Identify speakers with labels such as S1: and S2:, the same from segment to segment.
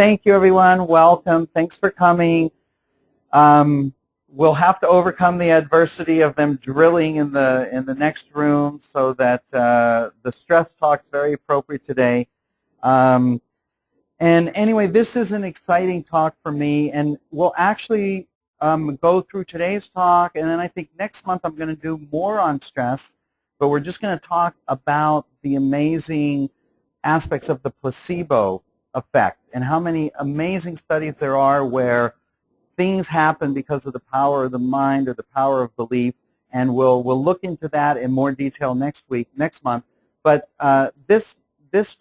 S1: thank you, everyone. Welcome. Thanks for coming. We'll have to overcome the adversity of them drilling in the next room, so that the stress talk's very appropriate today. And anyway, this is an exciting talk for me, and we'll actually go through today's talk, and then I think next month I'm going to do more on stress, but we're just going to talk about the amazing aspects of the placebo effect and how many amazing studies there are where things happen because of the power of the mind or the power of belief, and we'll look into that in more detail next month. But this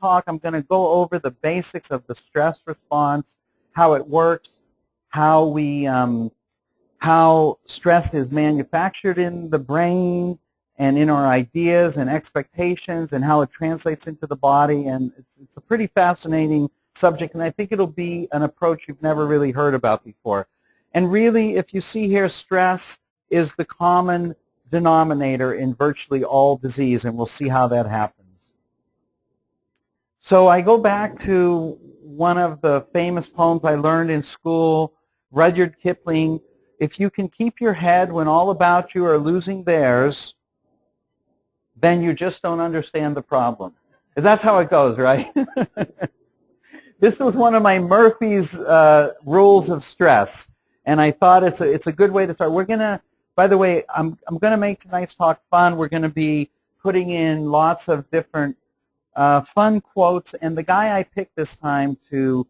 S1: talk, I'm going to go over the basics of the stress response, how it works, how stress is manufactured in the brain and in our ideas and expectations, and how it translates into the body. And it's a pretty fascinating subject, and I think it'll be an approach you've never really heard about before. And really, if you see here, stress is the common denominator in virtually all disease, and we'll see how that happens. So I go back to one of the famous poems I learned in school, Rudyard Kipling. If you can keep your head when all about you are losing theirs, then you just don't understand the problem. That's how it goes, right? This was one of my Murphy's rules of stress, and I thought it's a good way to start. We're gonna, by the way, I'm gonna make tonight's talk fun. We're gonna be putting in lots of different fun quotes, and the guy I picked this time to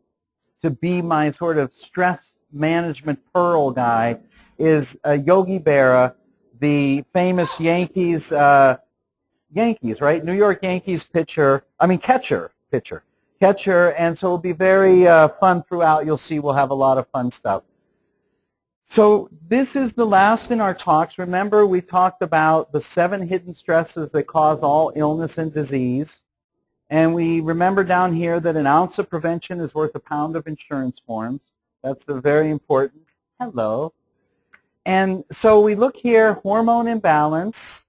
S1: be my sort of stress management pearl guy is Yogi Berra, the famous Yankees, right? New York Yankees catcher, and so it'll be very fun throughout. You'll see we'll have a lot of fun stuff. So this is the last in our talks. Remember, we talked about the 7 hidden stresses that cause all illness and disease. And we remember down here that an ounce of prevention is worth a pound of insurance forms. That's a very important. Hello. And so we look here, hormone imbalance,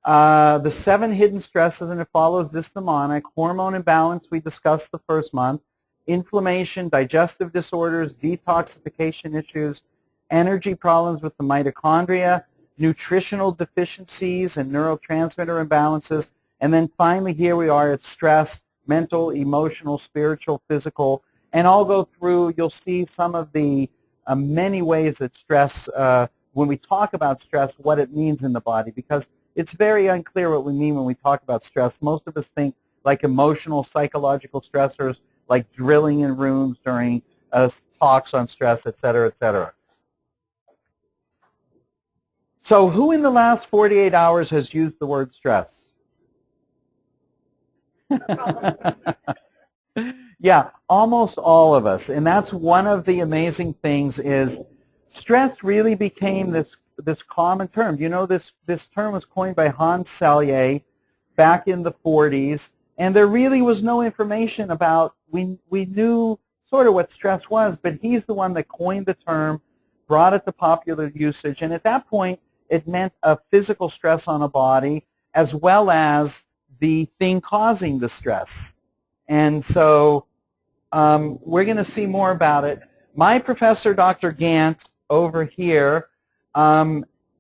S1: the 7 hidden stresses, and it follows this mnemonic. Hormone imbalance we discussed the first month. Inflammation, digestive disorders, detoxification issues, energy problems with the mitochondria, nutritional deficiencies and neurotransmitter imbalances, and then finally here we are at stress, mental, emotional, spiritual, physical, and I'll go through, you'll see some of the many ways that stress, when we talk about stress, what it means in the body, because it's very unclear what we mean when we talk about stress. Most of us think like emotional, psychological stressors, like drilling in rooms during talks on stress, et cetera, et cetera. So who in the last 48 hours has used the word stress? Yeah, almost all of us. And that's one of the amazing things is stress really became this common term. You know, this term was coined by Hans Selye back in the 40s, and there really was no information about, we knew sort of what stress was, but he's the one that coined the term, brought it to popular usage, and at that point it meant a physical stress on a body as well as the thing causing the stress. And so we're going to see more about it. My professor, Dr. Gant, over here,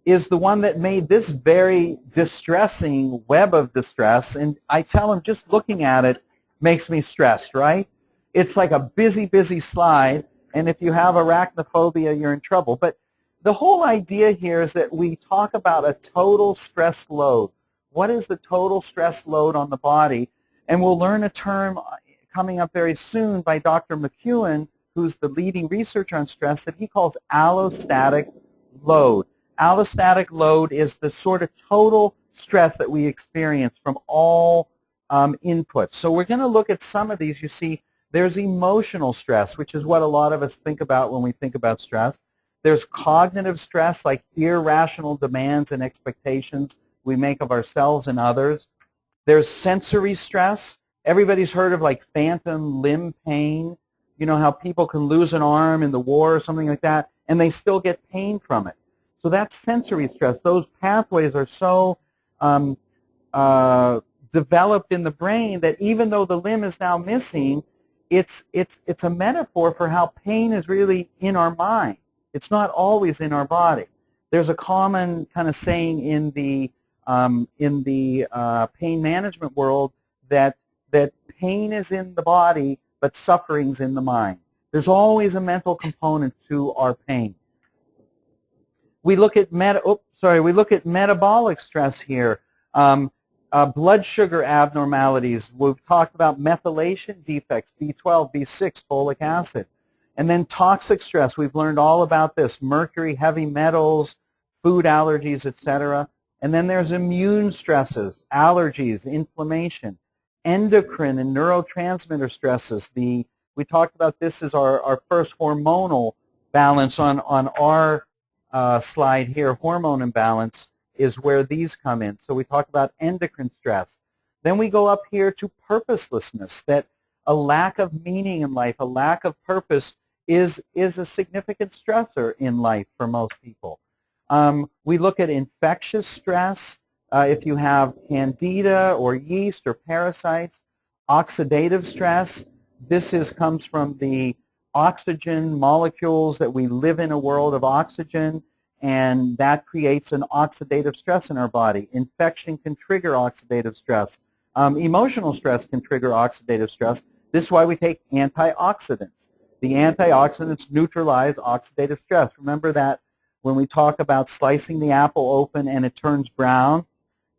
S1: is the one that made this very distressing web of distress, and I tell him just looking at it makes me stressed, right? It's like a busy, busy slide, and if you have arachnophobia, you're in trouble. But the whole idea here is that we talk about a total stress load. What is the total stress load on the body? And we'll learn a term coming up very soon by Dr. McEwen, who's the leading researcher on stress, that he calls allostatic load. Allostatic load is the sort of total stress that we experience from all inputs. So we're going to look at some of these. You see, there's emotional stress, which is what a lot of us think about when we think about stress. There's cognitive stress, like irrational demands and expectations we make of ourselves and others. There's sensory stress. Everybody's heard of like phantom limb pain. You know how people can lose an arm in the war or something like that, and they still get pain from it. So that's sensory stress. Those pathways are so developed in the brain that even though the limb is now missing, it's a metaphor for how pain is really in our mind. It's not always in our body. There's a common kind of saying in the pain management world that pain is in the body, but suffering's in the mind. There's always a mental component to our pain. We look at metabolic stress here. Blood sugar abnormalities. We've talked about methylation defects, B12, B6, folic acid. And then toxic stress. We've learned all about this: mercury, heavy metals, food allergies, etc. And then there's immune stresses, allergies, inflammation, endocrine and neurotransmitter stresses. We talked about this as our first hormonal balance on our slide here. Hormone imbalance is where these come in. So we talk about endocrine stress. Then we go up here to purposelessness, that a lack of meaning in life, a lack of purpose is a significant stressor in life for most people. We look at infectious stress, if you have candida or yeast or parasites. Oxidative stress, this comes from the oxygen molecules, that we live in a world of oxygen, and that creates an oxidative stress in our body. Infection can trigger oxidative stress. Emotional stress can trigger oxidative stress. This is why we take antioxidants. The antioxidants neutralize oxidative stress. Remember that when we talk about slicing the apple open and it turns brown,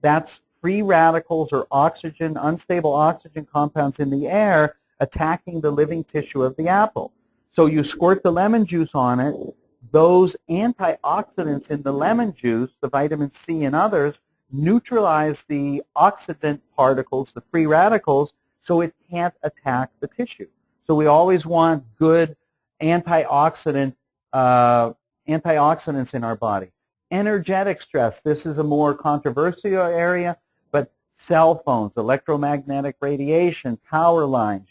S1: that's free radicals or oxygen, unstable oxygen compounds in the air attacking the living tissue of the apple. So you squirt the lemon juice on it. Those antioxidants in the lemon juice, the vitamin C and others, neutralize the oxidant particles, the free radicals, so it can't attack the tissue. So we always want good antioxidants in our body. Energetic stress, this is a more controversial area, but cell phones, electromagnetic radiation, power lines,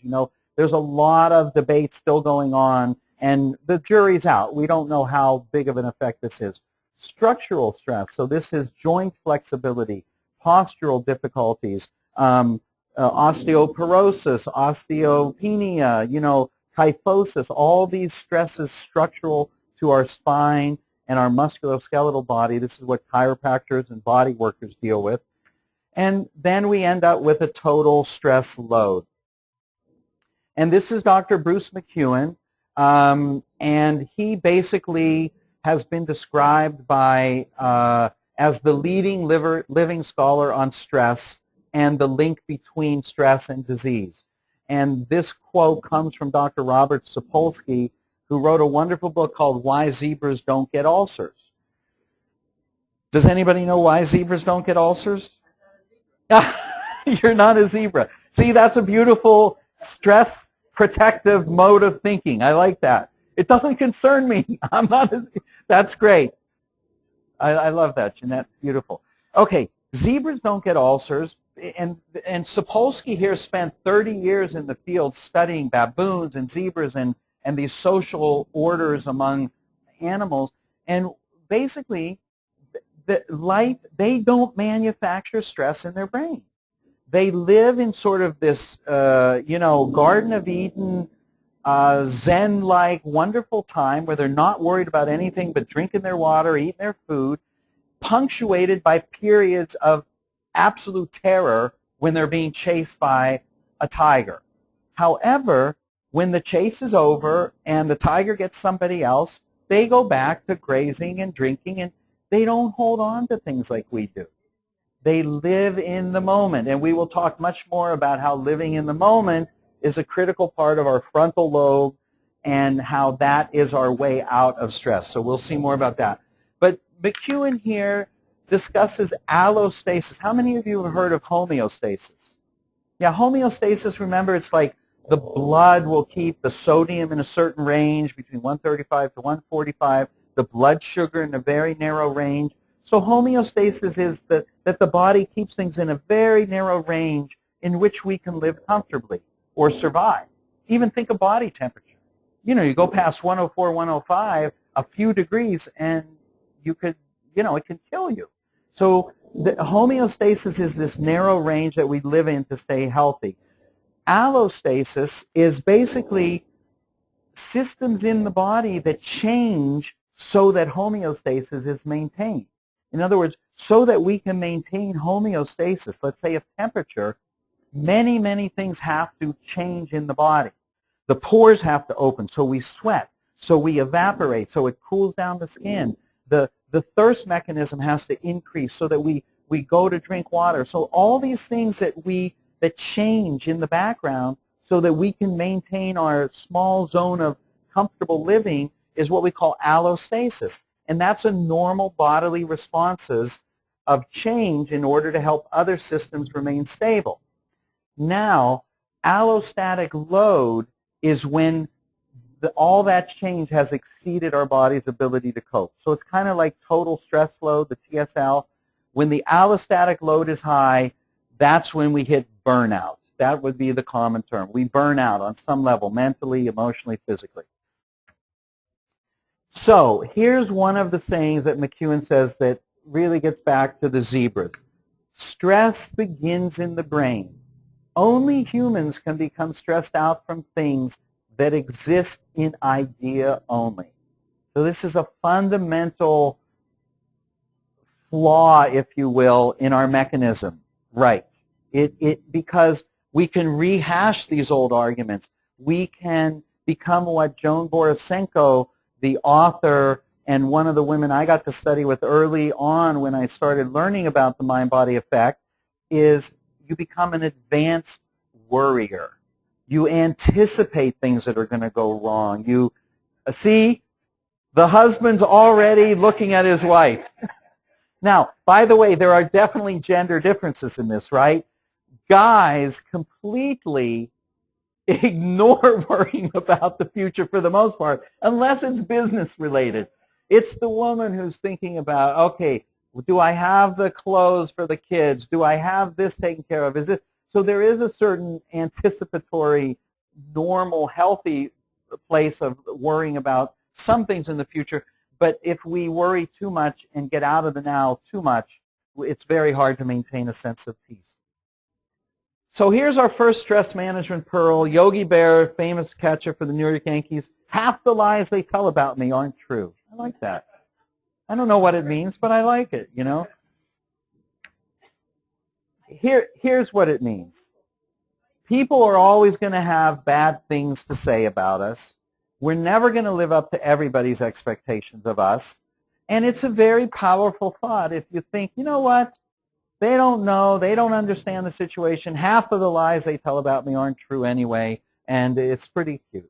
S1: there's a lot of debate still going on, and the jury's out. We don't know how big of an effect this is. Structural stress, so this is joint flexibility, postural difficulties, osteoporosis, osteopenia, kyphosis, all these stresses structural to our spine and our musculoskeletal body. This is what chiropractors and body workers deal with. And then we end up with a total stress load. And this is Dr. Bruce McEwen, and he basically has been described by as the leading living scholar on stress and the link between stress and disease. And this quote comes from Dr. Robert Sapolsky, who wrote a wonderful book called Why Zebras Don't Get Ulcers. Does anybody know why zebras don't get ulcers? You're not a zebra. See, that's a beautiful stress protective mode of thinking. I like that. It doesn't concern me. I'm not a, that's great. I love that, Jeanette. Beautiful. Okay, zebras don't get ulcers. And Sapolsky here spent 30 years in the field studying baboons and zebras and these social orders among animals. And basically, they don't manufacture stress in their brain. They live in sort of this, Garden of Eden, Zen-like, wonderful time where they're not worried about anything but drinking their water, eating their food, punctuated by periods of absolute terror when they're being chased by a tiger. However, when the chase is over and the tiger gets somebody else, they go back to grazing and drinking, and they don't hold on to things like we do. They live in the moment, and we will talk much more about how living in the moment is a critical part of our frontal lobe and how that is our way out of stress. So we'll see more about that. But McEwen here discusses allostasis. How many of you have heard of homeostasis? Yeah, homeostasis, remember, it's like the blood will keep the sodium in a certain range between 135 to 145, the blood sugar in a very narrow range. So homeostasis is that the body keeps things in a very narrow range in which we can live comfortably or survive. Even think of body temperature. You go past 104, 105, a few degrees, and you could, it can kill you. So the homeostasis is this narrow range that we live in to stay healthy. Allostasis is basically systems in the body that change so that homeostasis is maintained. In other words, so that we can maintain homeostasis, let's say of temperature, many, many things have to change in the body. The pores have to open, so we sweat, so we evaporate, so it cools down the skin. The thirst mechanism has to increase so that we go to drink water. So all these things that change in the background so that we can maintain our small zone of comfortable living is what we call allostasis. And that's a normal bodily responses of change in order to help other systems remain stable. Now, allostatic load is when all that change has exceeded our body's ability to cope. So it's kind of like total stress load, the TSL. When the allostatic load is high, that's when we hit burnout. That would be the common term. We burn out on some level, mentally, emotionally, physically. So here's one of the sayings that McEwen says that really gets back to the zebras. Stress begins in the brain. Only humans can become stressed out from things that exist in idea only. So this is a fundamental flaw, if you will, in our mechanism. Right. Because we can rehash these old arguments. We can become what Joan Borisenko, the author and one of the women I got to study with early on when I started learning about the mind-body effect, is you become an advanced worrier. You anticipate things that are going to go wrong. You see, the husband's already looking at his wife. Now, by the way, there are definitely gender differences in this, right? Guys completely ignore worrying about the future for the most part, unless it's business related. It's the woman who's thinking about, okay, do I have the clothes for the kids? Do I have this taken care of? Is it? So there is a certain anticipatory, normal, healthy place of worrying about some things in the future. But if we worry too much and get out of the now too much, it's very hard to maintain a sense of peace. So here's our first stress management pearl. Yogi Berra, famous catcher for the New York Yankees. Half the lies they tell about me aren't true. I like that. I don't know what it means, but I like it, you know. Here's what it means. People are always going to have bad things to say about us. We're never going to live up to everybody's expectations of us. And it's a very powerful thought if you think, you know what, they don't know, they don't understand the situation. Half of the lies they tell about me aren't true anyway, and it's pretty cute.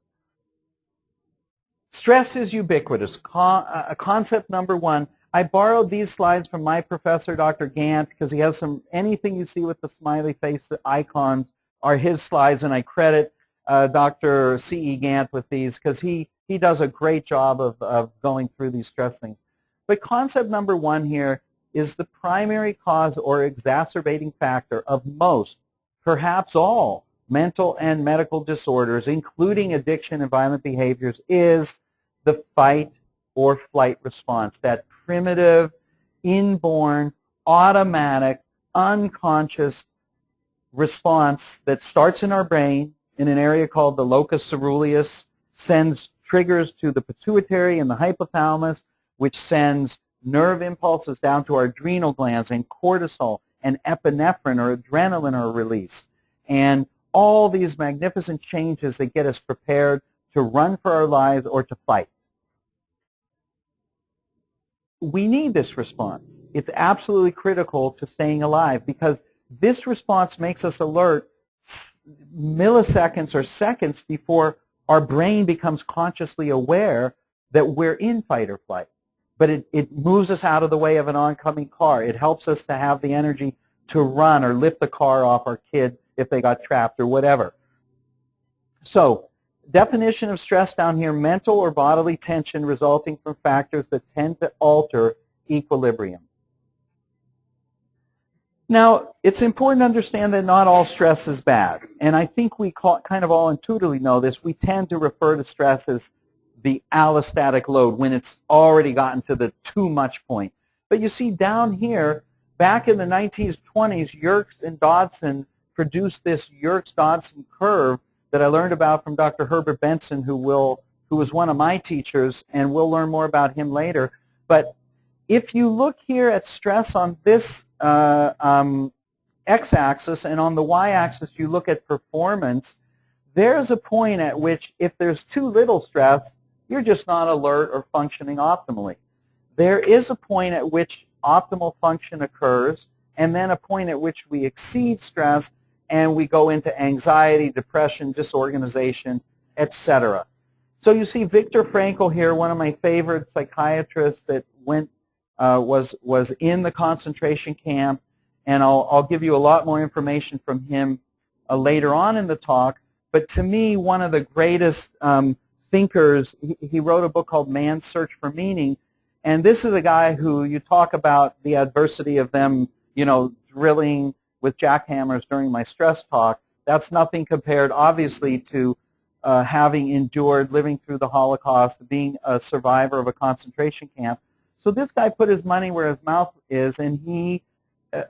S1: Stress is ubiquitous. Concept number one. I borrowed these slides from my professor, Dr. Gant, because he has anything you see with the smiley face icons are his slides, and I credit Dr. C.E. Gant with these because he does a great job of going through these stress things. But concept number one here is the primary cause or exacerbating factor of most, perhaps all, mental and medical disorders, including addiction and violent behaviors, is the fight or flight response, that primitive, inborn, automatic, unconscious response that starts in our brain in an area called the locus ceruleus, sends triggers to the pituitary and the hypothalamus, which sends nerve impulses down to our adrenal glands, and cortisol and epinephrine or adrenaline are released. And all these magnificent changes that get us prepared to run for our lives or to fight. We need this response. It's absolutely critical to staying alive because this response makes us alert milliseconds or seconds before our brain becomes consciously aware that we're in fight or flight. But it moves us out of the way of an oncoming car. It helps us to have the energy to run or lift the car off our kid if they got trapped or whatever. So, definition of stress down here, mental or bodily tension resulting from factors that tend to alter equilibrium. Now, it's important to understand that not all stress is bad. And I think we kind of all intuitively know this. We tend to refer to stress as the allostatic load when it's already gotten to the too much point. But you see down here, back in the 1920s, Yerkes and Dodson produced this Yerkes-Dodson curve that I learned about from Dr. Herbert Benson, who was one of my teachers, and we'll learn more about him later. But if you look here at stress on this x-axis, and on the y-axis you look at performance, there's a point at which if there's too little stress, you're just not alert or functioning optimally. There is a point at which optimal function occurs, and then a point at which we exceed stress and we go into anxiety, depression, disorganization, etc. So you see Viktor Frankl here, one of my favorite psychiatrists that was in the concentration camp, and I'll give you a lot more information from him later on in the talk. But to me, one of the greatest thinkers, he wrote a book called Man's Search for Meaning, and this is a guy who you talk about the adversity of them, drilling with jackhammers during my stress talk. That's nothing compared, obviously, to having endured, living through the Holocaust, being a survivor of a concentration camp. So this guy put his money where his mouth is, and he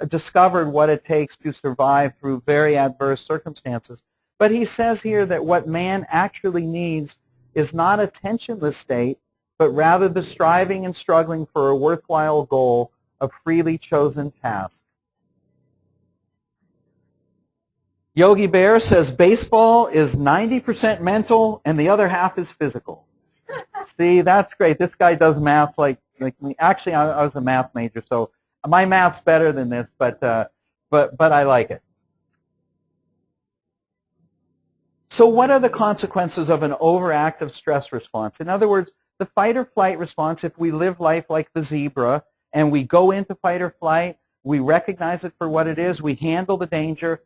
S1: discovered what it takes to survive through very adverse circumstances. But he says here that what man actually needs is not a tensionless state, but rather the striving and struggling for a worthwhile goal of freely chosen tasks. Yogi Bear says baseball is 90% mental and the other half is physical. See, that's great. This guy does math like me. Actually, I was a math major, so my math's better than this, but I like it. So what are the consequences of an overactive stress response? In other words, the fight or flight response, if we live life like the zebra and we go into fight or flight, we recognize it for what it is, we handle the danger,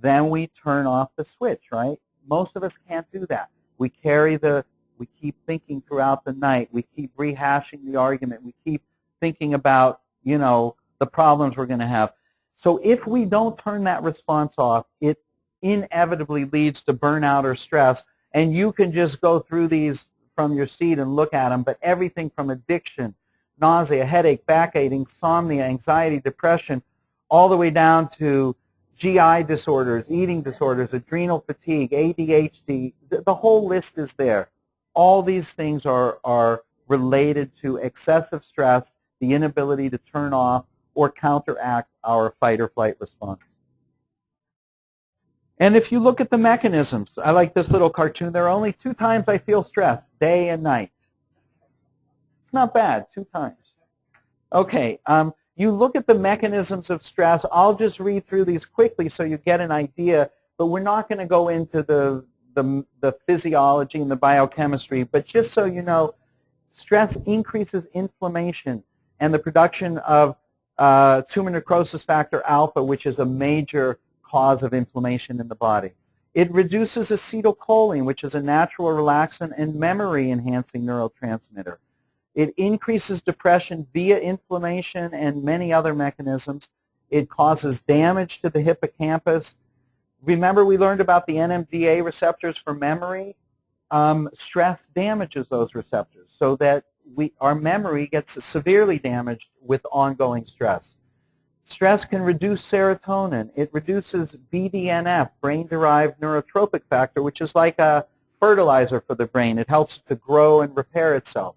S1: then we turn off the switch, right? Most of us can't do that. We keep thinking throughout the night. We keep rehashing the argument. We keep thinking about, the problems we're going to have. So if we don't turn that response off, it inevitably leads to burnout or stress. And you can just go through these from your seat and look at them, but everything from addiction, nausea, headache, backache, insomnia, anxiety, depression, all the way down to GI disorders, eating disorders, adrenal fatigue, ADHD, the whole list is there. All these things are related to excessive stress, the inability to turn off or counteract our fight or flight response. And if you look at the mechanisms, I like this little cartoon. There are only 2 times I feel stress, day and night. It's not bad, 2 times. Okay, you look at the mechanisms of stress. I'll just read through these quickly so you get an idea, but we're not going to go into the physiology and the biochemistry. But just so you know, stress increases inflammation and the production of tumor necrosis factor alpha, which is a major cause of inflammation in the body. It reduces acetylcholine, which is a natural relaxant and memory-enhancing neurotransmitter. It increases depression via inflammation and many other mechanisms. It causes damage to the hippocampus. Remember we learned about the NMDA receptors for memory? Stress damages those receptors so that our memory gets severely damaged with ongoing stress. Stress can reduce serotonin. It reduces BDNF, brain-derived neurotropic factor, which is like a fertilizer for the brain. It helps it to grow and repair itself.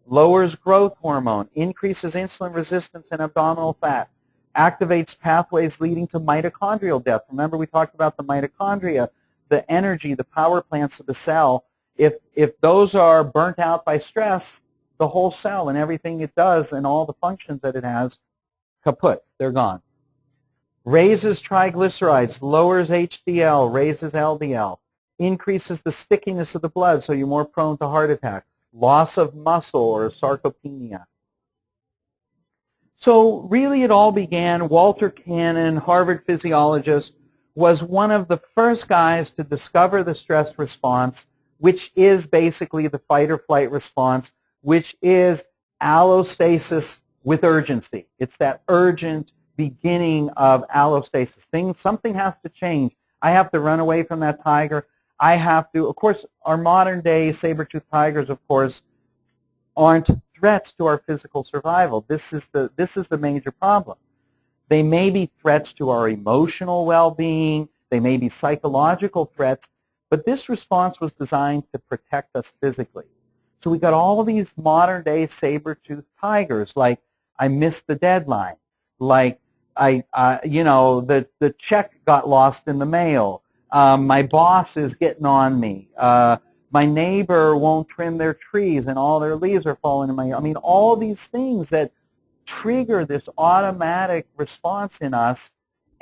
S1: Lowers growth hormone, increases insulin resistance and abdominal fat, activates pathways leading to mitochondrial death. Remember we talked about the mitochondria, the energy, the power plants of the cell. If those are burnt out by stress, the whole cell and everything it does and all the functions that it has, kaput, they're gone. Raises triglycerides, lowers HDL, raises LDL, increases the stickiness of the blood so you're more prone to heart attack. Loss of muscle or sarcopenia. So really it all began, Walter Cannon, Harvard physiologist, was one of the first guys to discover the stress response, which is basically the fight or flight response, which is allostasis with urgency. It's that urgent beginning of allostasis. Something has to change. I have to run away from that tiger. I have to, of course, our modern day saber-toothed tigers, of course, aren't threats to our physical survival. This is the major problem. They may be threats to our emotional well-being. They may be psychological threats. But this response was designed to protect us physically. So we got all these modern-day saber-toothed tigers, like I missed the deadline, like the check got lost in the mail. My boss is getting on me. My neighbor won't trim their trees and all their leaves are falling in my yard. I mean, all these things that trigger this automatic response in us,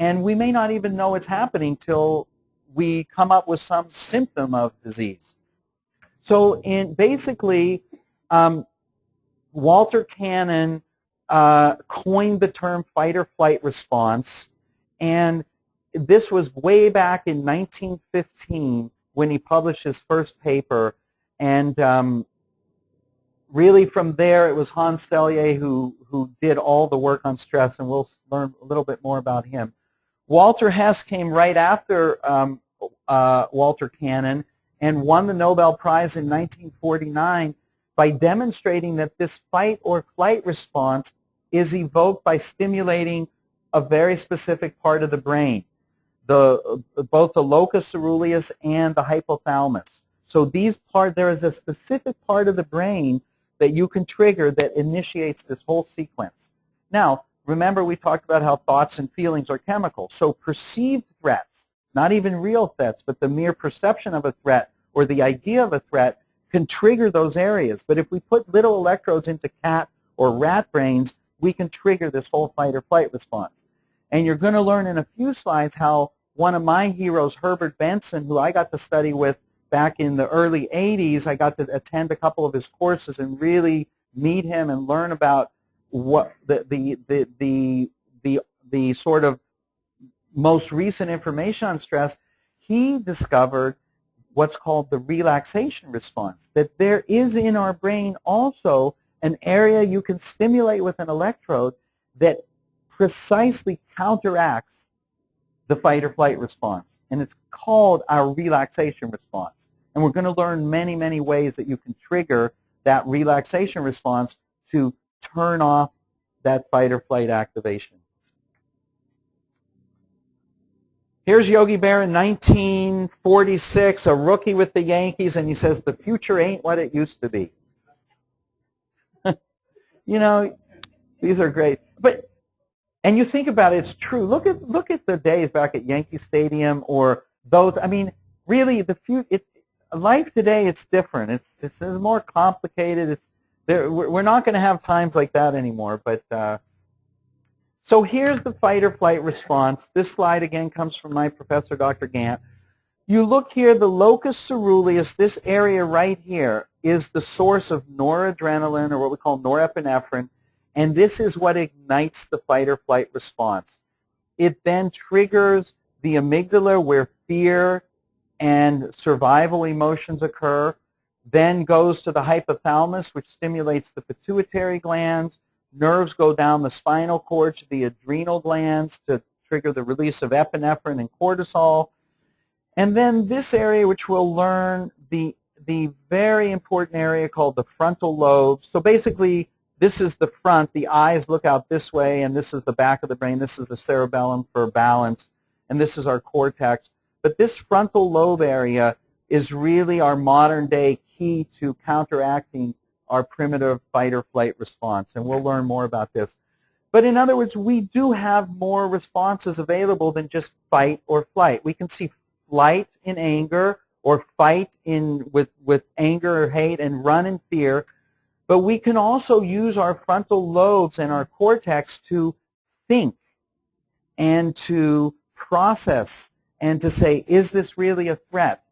S1: and we may not even know it's happening till we come up with some symptom of disease. So basically, Walter Cannon coined the term fight or flight response, and this was way back in 1915 when he published his first paper, and really from there it was Hans Selye who did all the work on stress, and we'll learn a little bit more about him. Walter Hess came right after Walter Cannon and won the Nobel Prize in 1949 by demonstrating that this fight or flight response is evoked by stimulating a very specific part of the brain, both the locus coeruleus and the hypothalamus. So there is a specific part of the brain that you can trigger that initiates this whole sequence. Now, remember we talked about how thoughts and feelings are chemical. So perceived threats, not even real threats, but the mere perception of a threat or the idea of a threat can trigger those areas. But if we put little electrodes into cat or rat brains, we can trigger this whole fight or flight response. And you're going to learn in a few slides how one of my heroes, Herbert Benson, who I got to study with back in the early 80s, I got to attend a couple of his courses and really meet him and learn about what the sort of most recent information on stress. He discovered what's called the relaxation response, that there is in our brain also an area you can stimulate with an electrode that precisely counteracts the fight or flight response. And it's called our relaxation response. And we're going to learn many, many ways that you can trigger that relaxation response to turn off that fight or flight activation. Here's Yogi Berra in 1946, a rookie with the Yankees, and he says, "The future ain't what it used to be." You know, these are great. And you think about it, it's true. Look at the days back at Yankee Stadium or those. I mean, really, life today, it's different. It's more complicated. We're not going to have times like that anymore. But so here's the fight or flight response. This slide again comes from my professor, Dr. Gant. You look here, the locus coeruleus, this area right here, is the source of noradrenaline, or what we call norepinephrine, and this is what ignites the fight or flight response. It then triggers the amygdala where fear and survival emotions occur, then goes to the hypothalamus, which stimulates the pituitary glands. Nerves go down the spinal cord to the adrenal glands to trigger the release of epinephrine and cortisol. And then this area, which we'll learn, the very important area called the frontal lobe. So basically, this is the front. The eyes look out this way, and this is the back of the brain. This is the cerebellum for balance, and this is our cortex. But this frontal lobe area is really our modern-day key to counteracting our primitive fight or flight response, and we'll learn more about this. But in other words, we do have more responses available than just fight or flight. We can see flight in anger, or fight with anger or hate, and run in fear. But we can also use our frontal lobes and our cortex to think and to process and to say, is this really a threat?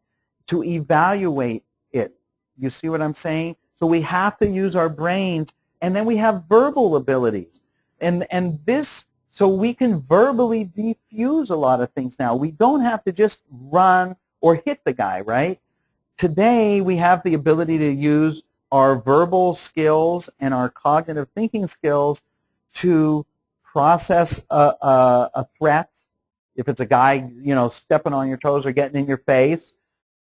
S1: To evaluate it. You see what I'm saying? So we have to use our brains, and then we have verbal abilities. And this, so we can verbally defuse a lot of things now. We don't have to just run or hit the guy, right? Today we have the ability to use our verbal skills and our cognitive thinking skills to process a threat. If it's a guy, stepping on your toes or getting in your face,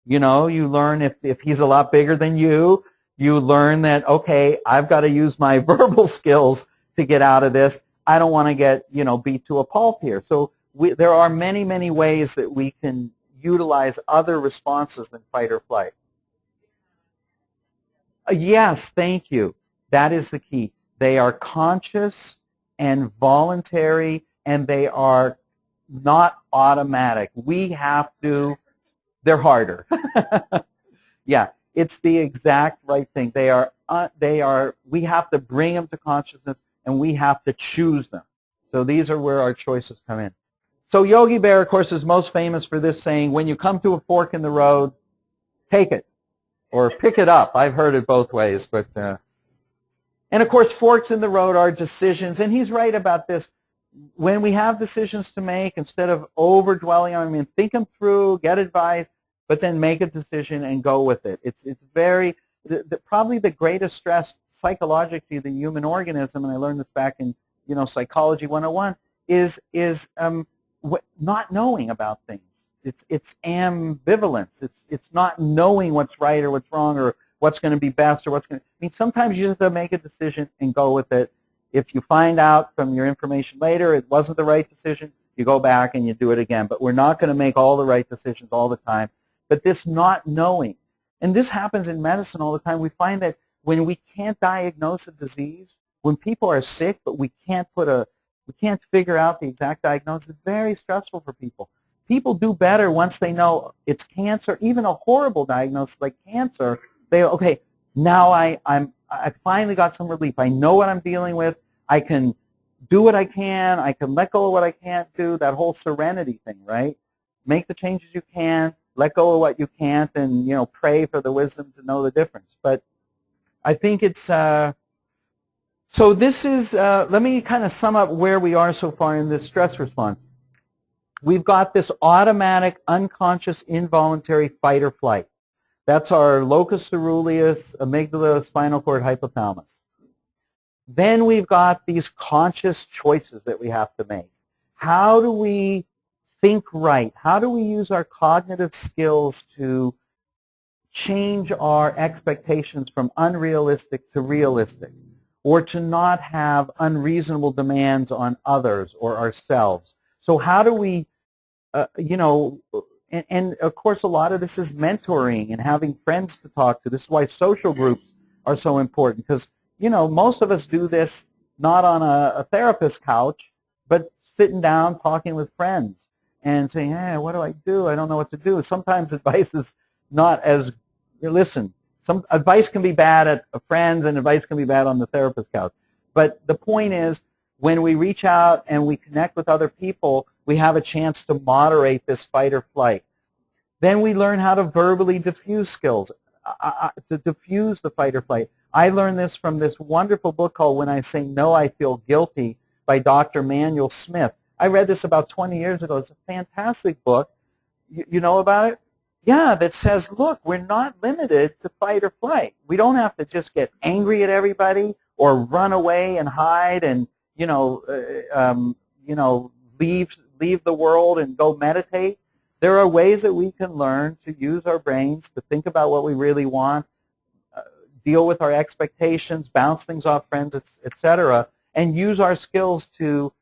S1: you learn if he's a lot bigger than you learn that, okay, I've got to use my verbal skills to get out of this. I don't want to get, beat to a pulp here. So there are many, many ways that we can utilize other responses than fight or flight. Yes, thank you. That is the key. They are conscious and voluntary, and they are not automatic. We have to, they're harder. Yeah, it's the exact right thing. We have to bring them to consciousness, and we have to choose them. So these are where our choices come in. So Yogi Bear, of course, is most famous for this saying, when you come to a fork in the road, take it, or pick it up. I've heard it both ways. But and, of course, forks in the road are decisions, and he's right about this. When we have decisions to make, instead of over-dwelling on them, think them through, get advice, but then make a decision and go with it. It's very, probably the greatest stress psychologically the human organism, and I learned this back in Psychology 101, is not knowing about things. It's ambivalence. It's not knowing what's right or what's wrong or what's going to be best or what's going to. I mean, sometimes you have to make a decision and go with it. If you find out from your information later it wasn't the right decision, you go back and you do it again. But we're not going to make all the right decisions all the time. But this not knowing, and this happens in medicine all the time. We find that when we can't diagnose a disease, when people are sick, but we can't figure out the exact diagnosis, it's very stressful for people. People do better once they know it's cancer, even a horrible diagnosis like cancer. They, okay, now I finally got some relief. I know what I'm dealing with. I can do what I can. I can let go of what I can't do, that whole serenity thing, right? Make the changes you can, let go of what you can't, and, pray for the wisdom to know the difference. But I think it's, so this is, let me kind of sum up where we are so far in this stress response. We've got this automatic, unconscious, involuntary fight or flight. That's our locus coeruleus, amygdala, spinal cord, hypothalamus. Then we've got these conscious choices that we have to make. How do we think right? How do we use our cognitive skills to change our expectations from unrealistic to realistic, or to not have unreasonable demands on others or ourselves? So how do we, and of course a lot of this is mentoring and having friends to talk to. This is why social groups are so important, because, most of us do this not on a therapist couch, but sitting down talking with friends and saying, hey, what do I do? I don't know what to do. Sometimes advice is not as, listen, some advice can be bad at a friend and advice can be bad on the therapist couch. But the point is, when we reach out and we connect with other people, we have a chance to moderate this fight or flight. Then we learn how to verbally diffuse skills, to diffuse the fight or flight. I learned this from this wonderful book called When I Say No, I Feel Guilty by Dr. Manuel Smith. I read this about 20 years ago. It's a fantastic book. You know about it? Yeah, that says, look, we're not limited to fight or flight. We don't have to just get angry at everybody or run away and hide and, leave the world and go meditate. There are ways that we can learn to use our brains to think about what we really want, deal with our expectations, bounce things off friends, etc., and use our skills to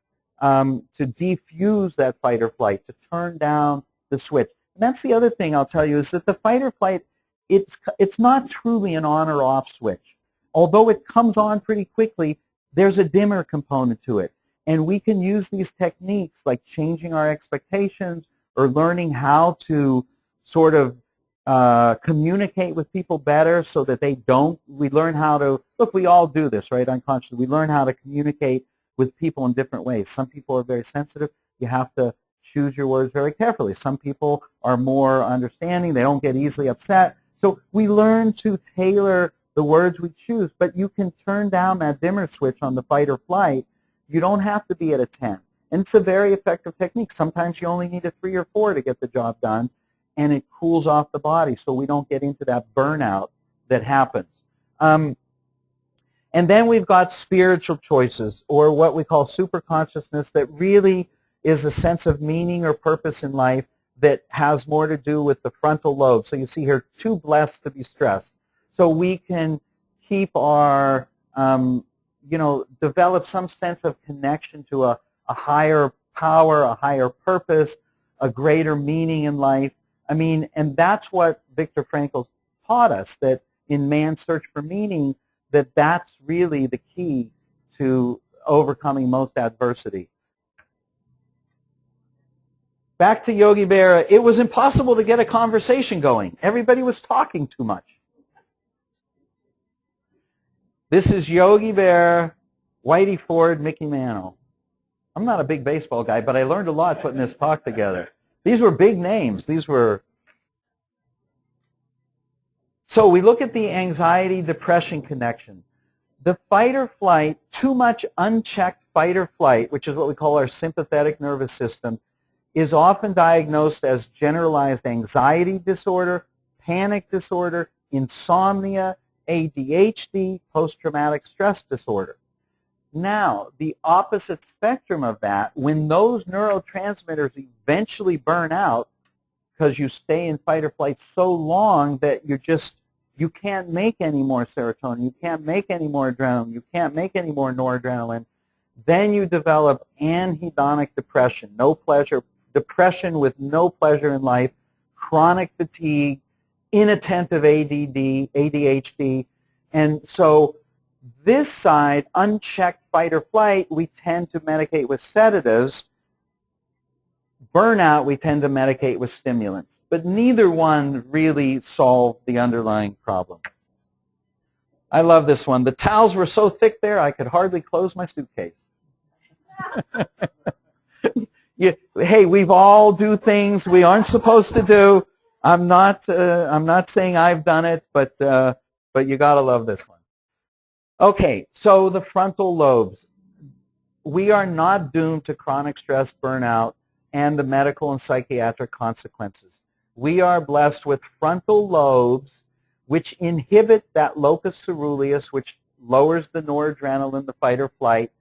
S1: defuse that fight or flight, to turn down the switch. And that's the other thing I'll tell you, is that the fight or flight, it's not truly an on or off switch. Although it comes on pretty quickly, there's a dimmer component to it. And we can use these techniques like changing our expectations or learning how to sort of communicate with people better so that they don't. We learn how to, look, we all do this, right, unconsciously. We learn how to communicate with people in different ways. Some people are very sensitive. You have to choose your words very carefully. Some people are more understanding. They don't get easily upset. So we learn to tailor the words we choose, but you can turn down that dimmer switch on the fight or flight. You don't have to be at a 10. And it's a very effective technique. Sometimes you only need a 3 or 4 to get the job done, and it cools off the body so we don't get into that burnout that happens. And then we've got spiritual choices, or what we call superconsciousness, that really is a sense of meaning or purpose in life that has more to do with the frontal lobe. So you see here, too blessed to be stressed. So we can keep our develop some sense of connection to a higher power, a higher purpose, a greater meaning in life. I mean, and that's what Viktor Frankl taught us, that in Man's Search for Meaning, that's really the key to overcoming most adversity. Back to Yogi Berra, it was impossible to get a conversation going. Everybody was talking too much. This is Yogi Berra, Whitey Ford, Mickey Mantle. I'm not a big baseball guy, but I learned a lot putting this talk together. These were big names. So we look at the anxiety-depression connection. The fight or flight, too much unchecked fight or flight, which is what we call our sympathetic nervous system, is often diagnosed as generalized anxiety disorder, panic disorder, insomnia, ADHD, post-traumatic stress disorder. Now, the opposite spectrum of that, when those neurotransmitters eventually burn out, because you stay in fight or flight so long that you can't make any more serotonin, you can't make any more adrenaline, you can't make any more noradrenaline, then you develop anhedonic depression, no pleasure, depression with no pleasure in life, chronic fatigue, inattentive ADD, ADHD, and so this side, unchecked fight or flight, we tend to medicate with sedatives. Burnout, we tend to medicate with stimulants. But neither one really solved the underlying problem. I love this one. The towels were so thick there, I could hardly close my suitcase. Hey, we've all do things we aren't supposed to do. I'm not saying I've done it, but you got to love this one. Okay, so the frontal lobes. We are not doomed to chronic stress, burnout, and the medical and psychiatric consequences. We are blessed with frontal lobes which inhibit that locus ceruleus, which lowers the noradrenaline, the fight or flight.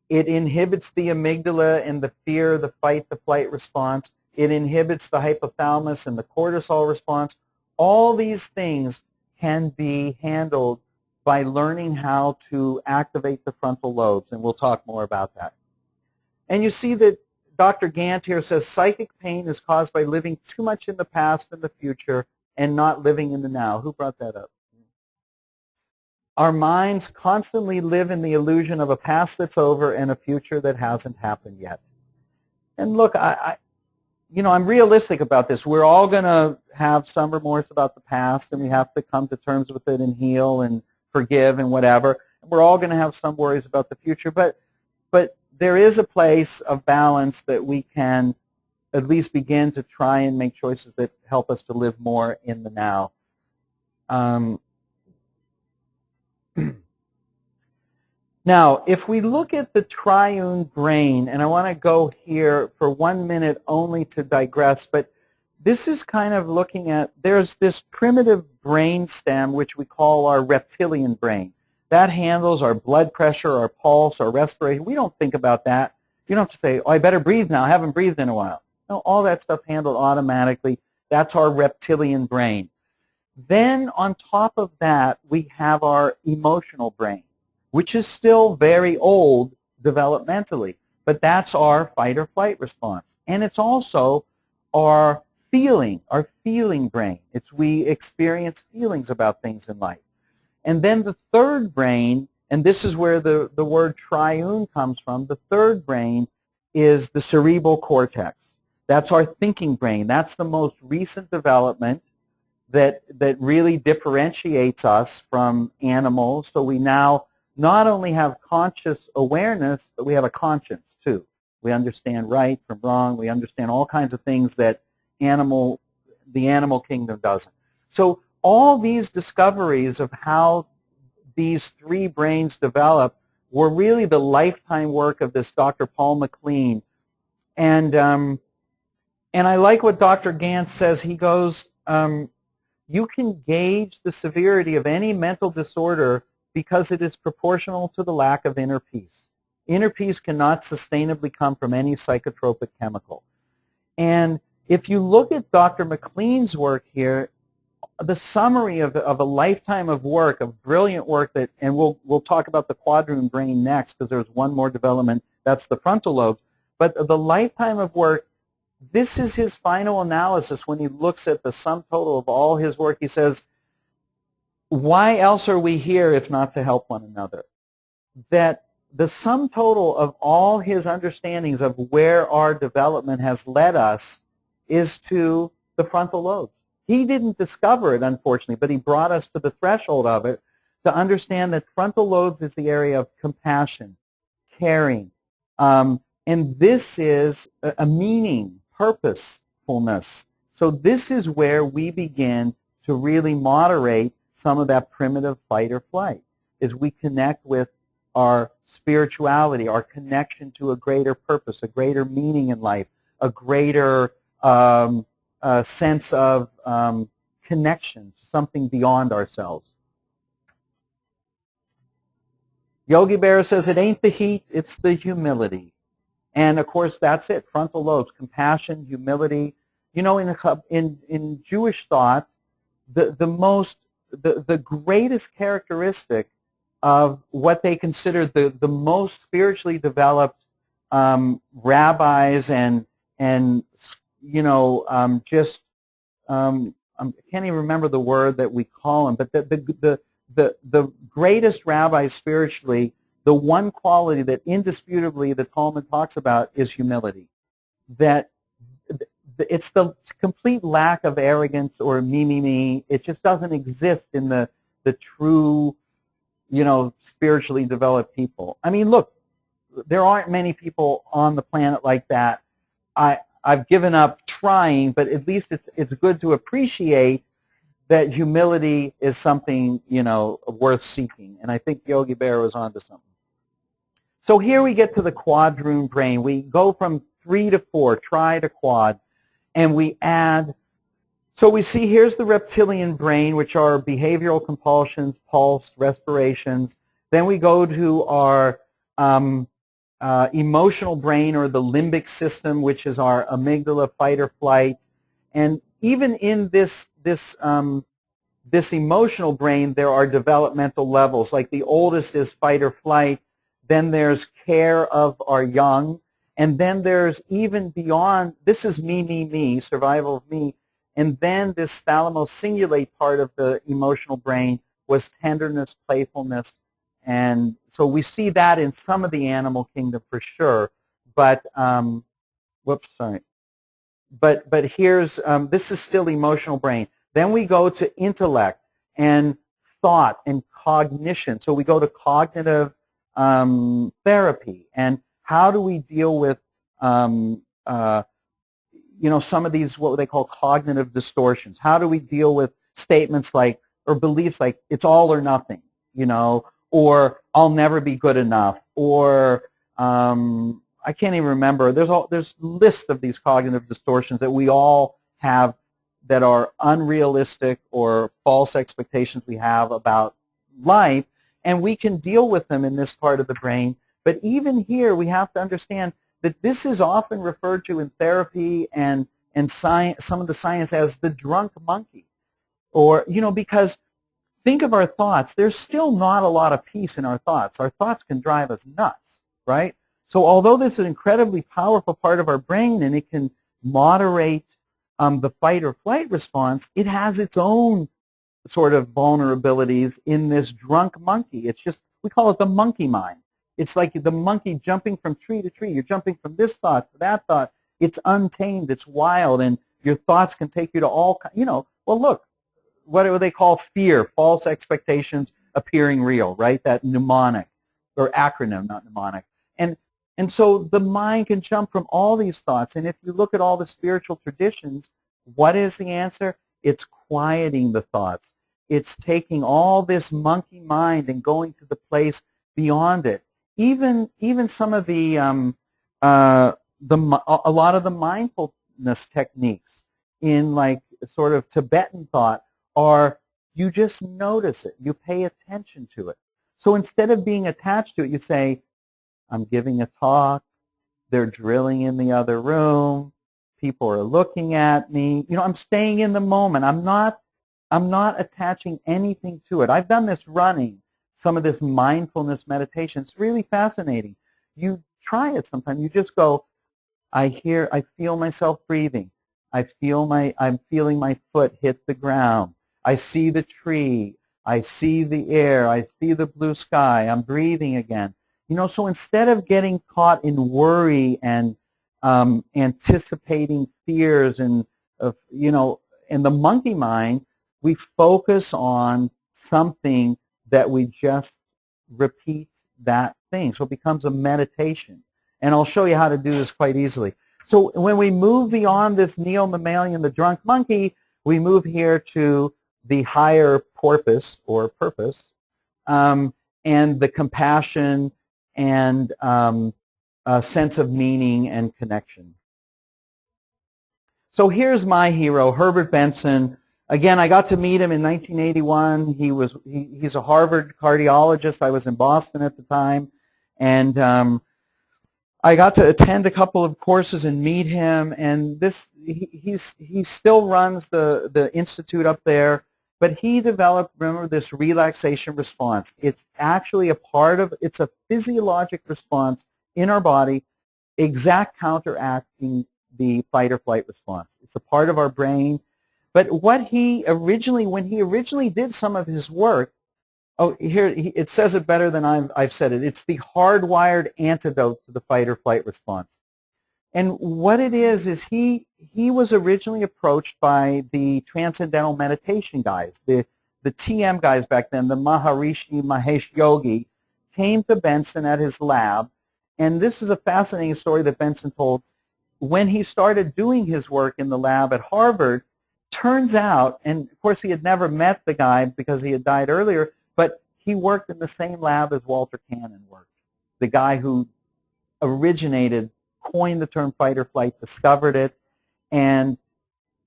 S1: It inhibits the amygdala and the fear, the fight, the flight response. It inhibits the hypothalamus and the cortisol response. All these things can be handled by learning how to activate the frontal lobes, and we'll talk more about that. And you see that Dr. Gant here says psychic pain is caused by living too much in the past and the future and not living in the now. Who brought that up? Our minds constantly live in the illusion of a past that's over and a future that hasn't happened yet. And look, I'm realistic about this. We're all going to have some remorse about the past, and we have to come to terms with it and heal and forgive and whatever. We're all going to have some worries about the future, but there is a place of balance that we can at least begin to try and make choices that help us to live more in the now. Now, if we look at the triune brain, and I want to go here for 1 minute only to digress, but this is kind of looking at, there's this primitive brain stem which we call our reptilian brain. That handles our blood pressure, our pulse, our respiration. We don't think about that. You don't have to say, oh, I better breathe now. I haven't breathed in a while. No, all that stuff's handled automatically. That's our reptilian brain. Then on top of that, we have our emotional brain, which is still very old developmentally. But that's our fight or flight response. And it's also our feeling brain. We experience feelings about things in life. And then the third brain, and this is where the word triune comes from, the third brain is the cerebral cortex. That's our thinking brain. That's the most recent development that really differentiates us from animals. So we now not only have conscious awareness, but we have a conscience too. We understand right from wrong. We understand all kinds of things that the animal kingdom doesn't. So all these discoveries of how these three brains develop were really the lifetime work of this Dr. Paul MacLean. And I like what Dr. Gantz says. He goes, you can gauge the severity of any mental disorder because it is proportional to the lack of inner peace. Inner peace cannot sustainably come from any psychotropic chemical. And if you look at Dr. MacLean's work here, the summary of a lifetime of work, of brilliant work that, and we'll talk about the quadroon brain next because there's one more development, that's the frontal lobe. But the lifetime of work, this is his final analysis when he looks at the sum total of all his work. He says, why else are we here if not to help one another? That the sum total of all his understandings of where our development has led us is to the frontal lobes. He didn't discover it, unfortunately, but he brought us to the threshold of it to understand that frontal lobes is the area of compassion, caring, and this is a meaning, purposefulness. So this is where we begin to really moderate some of that primitive fight or flight, is we connect with our spirituality, our connection to a greater purpose, a greater meaning in life, a greater sense of connection to something beyond ourselves. Yogi Berra says it ain't the heat, it's the humility. And of course that's it, frontal lobes, compassion, humility. You know, in Jewish thought, the greatest characteristic of what they consider the most spiritually developed rabbis and you know, I can't even remember the word that we call them, but the greatest rabbis spiritually, the one quality that indisputably the Talmud talks about is humility. That it's the complete lack of arrogance or me. It just doesn't exist in the true, you know, spiritually developed people. I mean, look, there aren't many people on the planet like that. I've given up trying, but at least it's good to appreciate that humility is something, you know, worth seeking. And I think Yogi Berra was onto something. So here we get to the quadroon brain. We go from 3 to 4, tri to quad, and we add. So we see here's the reptilian brain, which are behavioral compulsions, pulse, respirations. Then we go to our emotional brain, or the limbic system, which is our amygdala, fight or flight. And even in this emotional brain, there are developmental levels. Like the oldest is fight or flight. Then there's care of our young. And then there's even beyond, this is me, survival of me. And then this thalamus-cingulate part of the emotional brain was tenderness, playfulness. And so we see that in some of the animal kingdom for sure. But, whoops, sorry. But here's, this is still emotional brain. Then we go to intellect and thought and cognition. So we go to cognitive therapy. And how do we deal with, you know, some of these, what they call cognitive distortions? How do we deal with statements like, or beliefs like, it's all or nothing, you know, or I'll never be good enough, or I can't even remember. There's lists of these cognitive distortions that we all have that are unrealistic or false expectations we have about life, and we can deal with them in this part of the brain. But even here, we have to understand that this is often referred to in therapy and science, some of the science, as the drunk monkey. Or, you know, because think of our thoughts. There's still not a lot of peace in our thoughts. Our thoughts can drive us nuts, right? So although this is an incredibly powerful part of our brain and it can moderate the fight or flight response, it has its own sort of vulnerabilities in this drunk monkey. It's just, we call it the monkey mind. It's like the monkey jumping from tree to tree. You're jumping from this thought to that thought. It's untamed. It's wild. And your thoughts can take you to all, you know, well, look, what do they call fear? False expectations appearing real, right? That mnemonic, or acronym, not mnemonic. And so the mind can jump from all these thoughts. And if you look at all the spiritual traditions, what is the answer? It's quieting the thoughts. It's taking all this monkey mind and going to the place beyond it. Even some of a lot of the mindfulness techniques in like sort of Tibetan thought are, you just notice it, you pay attention to it. So instead of being attached to it, you say, I'm giving a talk, they're drilling in the other room, people are looking at me, you know, I'm staying in the moment. I'm not I'm not attaching anything to it. I've done this running, some of this mindfulness meditation. It's really fascinating. You try it sometime. You just go, I feel myself breathing. I'm feeling my foot hit the ground. I see the tree. I see the air. I see the blue sky. I'm breathing again. So instead of getting caught in worry and anticipating fears and in the monkey mind, we focus on something that we just repeat that thing. So it becomes a meditation. And I'll show you how to do this quite easily. So when we move beyond this neo-mammalian, the drunk monkey, we move here to the higher porpoise or purpose, and the compassion and a sense of meaning and connection. So here's my hero, Herbert Benson. Again, I got to meet him in 1981. He's a Harvard cardiologist. I was in Boston at the time, and I got to attend a couple of courses and meet him. And he still runs the institute up there, but he developed, remember, this relaxation response. It's actually it's a physiologic response in our body, exact counteracting the fight or flight response. It's a part of our brain. But when he originally did some of his work, it says it better than I've said it. It's the hardwired antidote to the fight or flight response. And what it is he was originally approached by the Transcendental Meditation guys, the TM guys back then, the Maharishi Mahesh Yogi, came to Benson at his lab. And this is a fascinating story that Benson told. When he started doing his work in the lab at Harvard, turns out, and of course he had never met the guy because he had died earlier, but he worked in the same lab as Walter Cannon worked, the guy who coined the term fight or flight, discovered it, and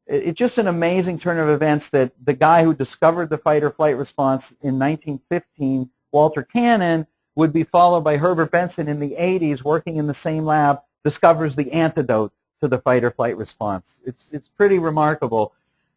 S1: it's just an amazing turn of events that the guy who discovered the fight or flight response in 1915, Walter Cannon, would be followed by Herbert Benson in the 80s, working in the same lab, discovers the antidote to the fight or flight response. It's pretty remarkable.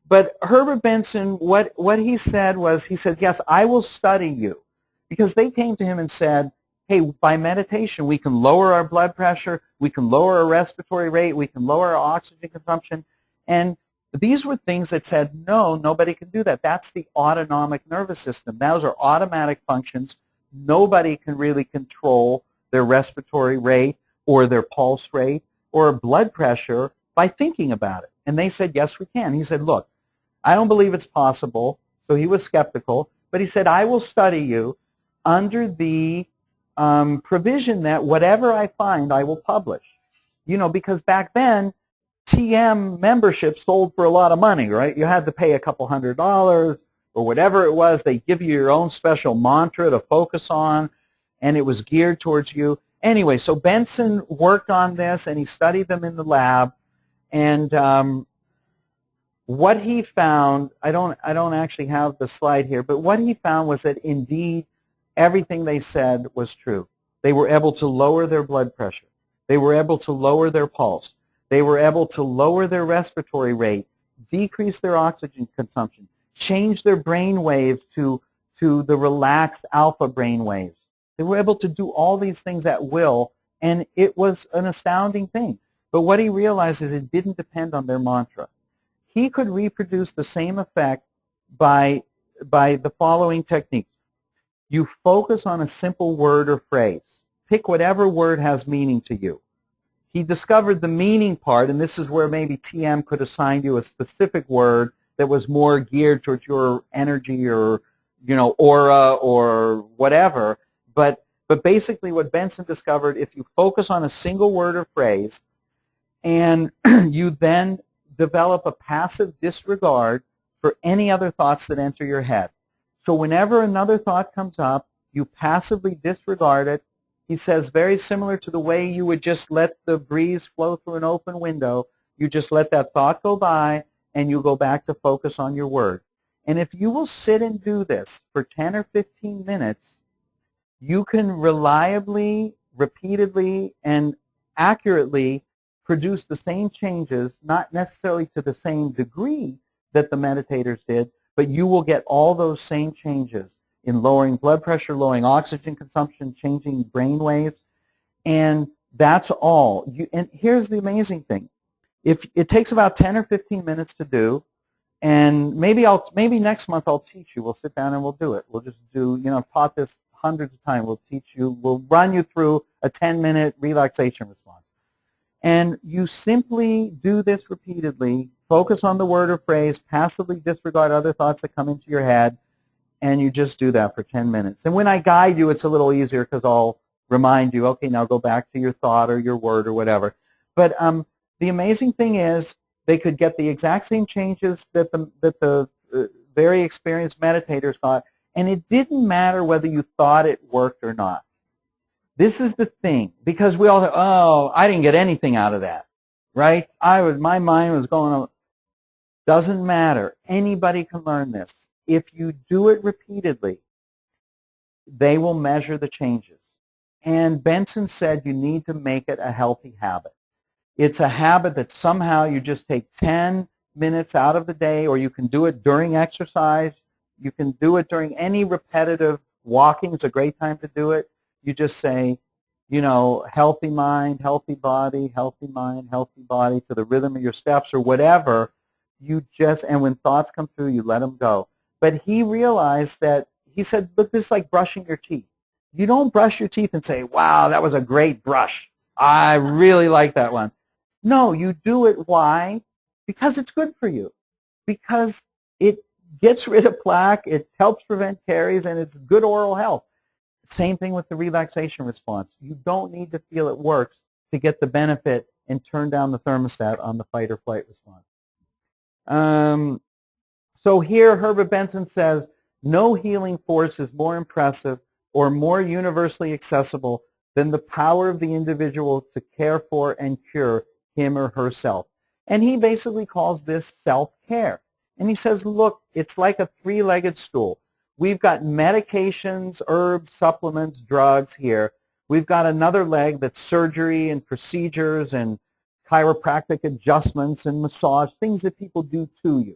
S1: But Herbert Benson, what he said was, he said, yes, I will study you. Because they came to him and said, hey, by meditation we can lower our blood pressure, we can lower our respiratory rate, we can lower our oxygen consumption. And these were things that said, no, nobody can do that. That's the autonomic nervous system. Those are automatic functions. Nobody can really control their respiratory rate or their pulse rate or blood pressure by thinking about it. And they said, yes, we can. He said, look, I don't believe it's possible. So he was skeptical. But he said, I will study you under the provision that whatever I find, I will publish. Because back then, TM membership sold for a lot of money, right? You had to pay a couple $100 or whatever it was. They give you your own special mantra to focus on, and it was geared towards you. Anyway, so Benson worked on this, and he studied them in the lab, and what he found, I don't actually have the slide here, but what he found was that indeed everything they said was true. They were able to lower their blood pressure. They were able to lower their pulse. They were able to lower their respiratory rate, decrease their oxygen consumption, change their brain waves to the relaxed alpha brain waves. They were able to do all these things at will, and it was an astounding thing. But what he realized is it didn't depend on their mantra. He could reproduce the same effect by the following techniques. You focus on a simple word or phrase. Pick whatever word has meaning to you. He discovered the meaning part, and this is where maybe TM could assign you a specific word that was more geared towards your energy or, aura or whatever. But basically what Benson discovered, if you focus on a single word or phrase and you then develop a passive disregard for any other thoughts that enter your head. So whenever another thought comes up, you passively disregard it. He says very similar to the way you would just let the breeze flow through an open window. You just let that thought go by and you go back to focus on your word. And if you will sit and do this for 10 or 15 minutes, you can reliably, repeatedly, and accurately produce the same changes, not necessarily to the same degree that the meditators did, but you will get all those same changes in lowering blood pressure, lowering oxygen consumption, changing brain waves, and that's all. And here's the amazing thing. If it takes about 10 or 15 minutes to do, and maybe next month I'll teach you. We'll sit down and we'll do it. We'll just do, I've taught this hundreds of times. We'll teach you, we'll run you through a 10-minute relaxation response. And you simply do this repeatedly, focus on the word or phrase, passively disregard other thoughts that come into your head, and you just do that for 10 minutes. And when I guide you, it's a little easier because I'll remind you, okay, now go back to your thought or your word or whatever. But the amazing thing is they could get the exact same changes that the very experienced meditators got, and it didn't matter whether you thought it worked or not. This is the thing, because we all thought, oh, I didn't get anything out of that, right? My mind was going on. Doesn't matter. Anybody can learn this. If you do it repeatedly, they will measure the changes. And Benson said you need to make it a healthy habit. It's a habit that somehow you just take 10 minutes out of the day, or you can do it during exercise. You can do it during any repetitive walking. It's a great time to do it. You just say, healthy mind, healthy body, healthy mind, healthy body to the rhythm of your steps or whatever. And when thoughts come through, you let them go. But he realized that, he said, look, this is like brushing your teeth. You don't brush your teeth and say, wow, that was a great brush. I really like that one. No, you do it. Why? Because it's good for you. Because it gets rid of plaque, it helps prevent caries, and it's good oral health. Same thing with the relaxation response. You don't need to feel it works to get the benefit and turn down the thermostat on the fight or flight response. So here Herbert Benson says, no healing force is more impressive or more universally accessible than the power of the individual to care for and cure him or herself. And he basically calls this self-care. And he says, look, it's like a three-legged stool. We've got medications, herbs, supplements, drugs here. We've got another leg that's surgery and procedures and chiropractic adjustments and massage, things that people do to you.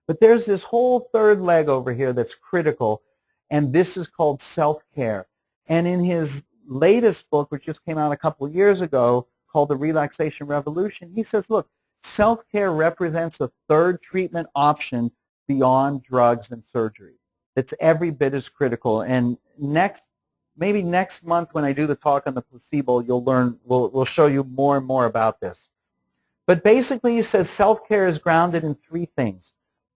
S1: But there's this whole third leg over here that's critical, and this is called self-care. And in his latest book, which just came out a couple of years ago, called The Relaxation Revolution, he says, look, self-care represents a third treatment option beyond drugs and surgery. It's every bit as critical. And maybe next month when I do the talk on the placebo, you'll learn, we'll show you more and more about this. But basically he says self-care is grounded in three things.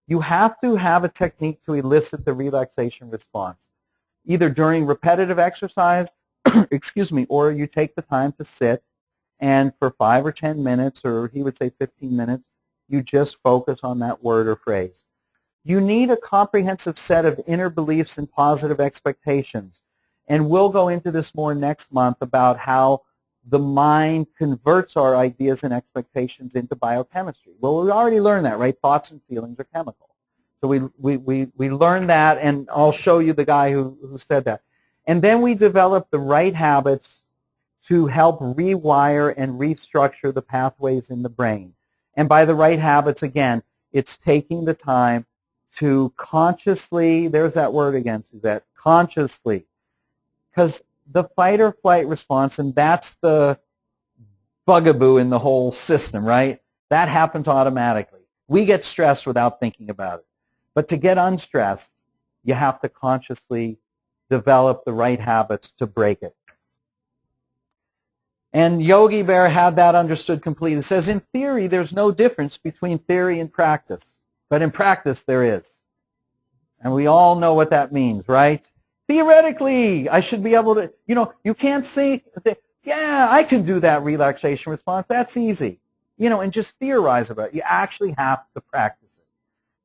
S1: You have to have a technique to elicit the relaxation response, either during repetitive exercise, or you take the time to sit, and for 5 or 10 minutes, or he would say 15 minutes, you just focus on that word or phrase. You need a comprehensive set of inner beliefs and positive expectations. And we'll go into this more next month about how the mind converts our ideas and expectations into biochemistry. Well, we already learned that, right? Thoughts and feelings are chemical. So we learned that, and I'll show you the guy who said that. And then we develop the right habits to help rewire and restructure the pathways in the brain. And by the right habits, again, it's taking the time to consciously, there's that word again, Suzette, consciously. Because the fight or flight response, and that's the bugaboo in the whole system, right? That happens automatically. We get stressed without thinking about it. But to get unstressed, you have to consciously develop the right habits to break it. And Yogi Bear had that understood completely. It says, in theory, there's no difference between theory and practice. But in practice, there is. And we all know what that means, right? Theoretically, I should be able to, you can't say, yeah, I can do that relaxation response. That's easy. And just theorize about it. You actually have to practice it.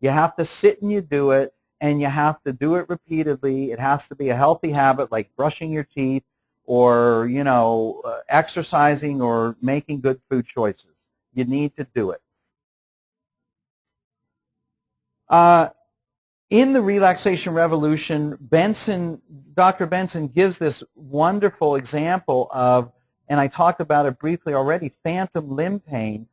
S1: You have to sit and you do it, and you have to do it repeatedly. It has to be a healthy habit like brushing your teeth or, exercising or making good food choices. You need to do it. In the Relaxation Revolution, Dr. Benson gives this wonderful example of, and I talked about it briefly already, phantom limb pain,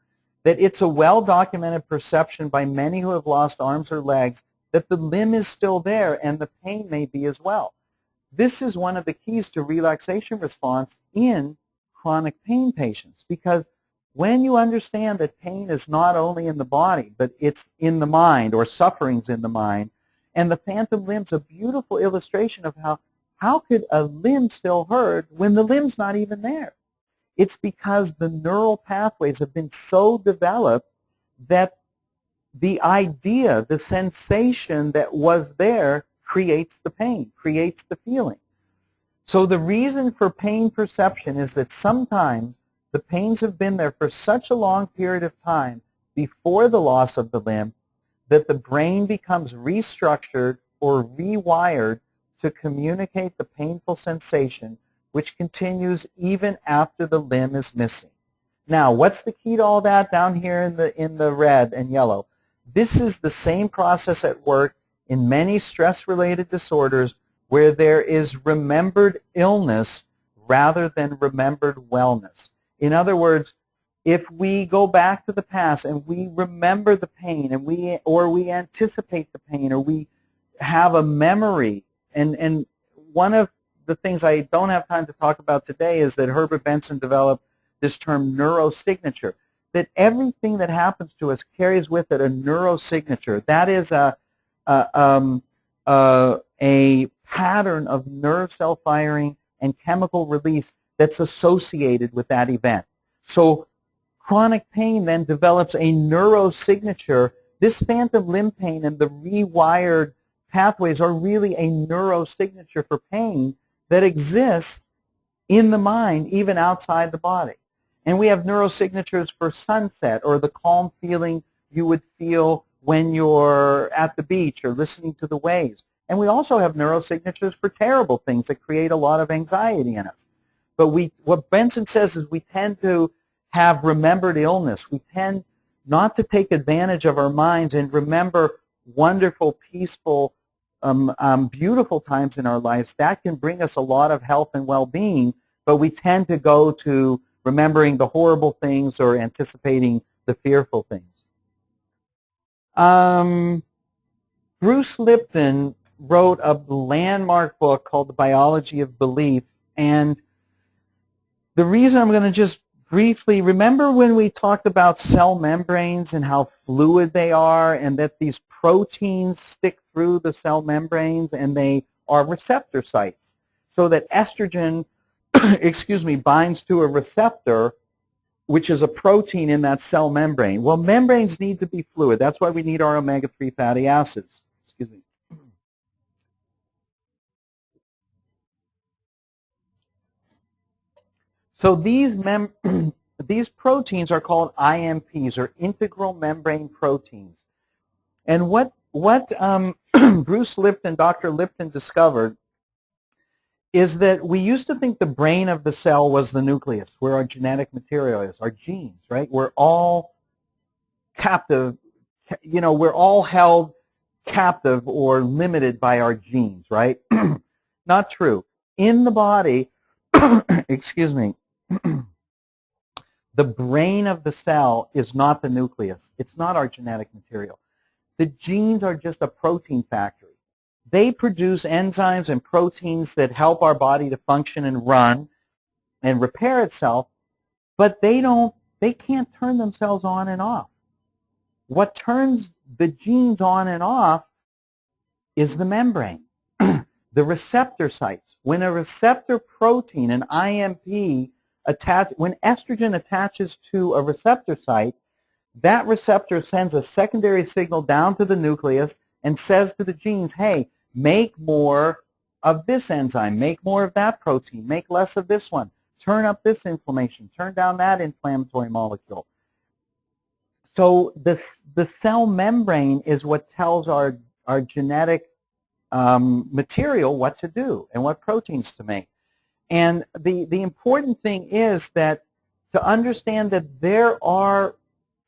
S1: that it's a well-documented perception by many who have lost arms or legs that the limb is still there and the pain may be as well. This is one of the keys to relaxation response in chronic pain patients, because when you understand that pain is not only in the body, but it's in the mind, or suffering's in the mind, and the phantom limb's a beautiful illustration of how could a limb still hurt when the limb's not even there? It's because the neural pathways have been so developed that the idea, the sensation that was there creates the pain, creates the feeling. So the reason for pain perception is that sometimes the pains have been there for such a long period of time before the loss of the limb that the brain becomes restructured or rewired to communicate the painful sensation, which continues even after the limb is missing. Now, what's the key to all that down here in the red and yellow? This is the same process at work in many stress-related disorders where there is remembered illness rather than remembered wellness. In other words, if we go back to the past and we remember the pain and we anticipate the pain, or we have a memory, and one of the things I don't have time to talk about today is that Herbert Benson developed this term neurosignature, that everything that happens to us carries with it a neurosignature. That is a pattern of nerve cell firing and chemical release that's associated with that event. So chronic pain then develops a neurosignature. This phantom limb pain and the rewired pathways are really a neurosignature for pain that exists in the mind, even outside the body. And we have neurosignatures for sunset, or the calm feeling you would feel when you're at the beach or listening to the waves. And we also have neurosignatures for terrible things that create a lot of anxiety in us. But what Benson says is we tend to have remembered illness. We tend not to take advantage of our minds and remember wonderful, peaceful, beautiful times in our lives. That can bring us a lot of health and well-being, but we tend to go to remembering the horrible things or anticipating the fearful things. Bruce Lipton wrote a landmark book called The Biology of Belief, and the reason I'm going to just briefly, remember when we talked about cell membranes and how fluid they are, and that these proteins stick through the cell membranes and they are receptor sites, so that estrogen binds to a receptor, which is a protein in that cell membrane. Well, membranes need to be fluid. That's why we need our omega-3 fatty acids. Excuse me. So these proteins are called IMPs, or integral membrane proteins. And what Bruce Lipton, Dr. Lipton, discovered is that we used to think the brain of the cell was the nucleus, where our genetic material is, our genes, right? We're all captive, we're all held captive or limited by our genes, right? Not true. In the body, excuse me, the brain of the cell is not the nucleus. It's not our genetic material. The genes are just a protein factory. They produce enzymes and proteins that help our body to function and run and repair itself, but they can't turn themselves on and off. What turns the genes on and off is the membrane, the receptor sites. When a receptor protein, an IMP, when estrogen attaches to a receptor site, that receptor sends a secondary signal down to the nucleus and says to the genes, hey, make more of this enzyme, make more of that protein, make less of this one, turn up this inflammation, turn down that inflammatory molecule. So the cell membrane is what tells our genetic material what to do and what proteins to make. And the important thing is that to understand that there are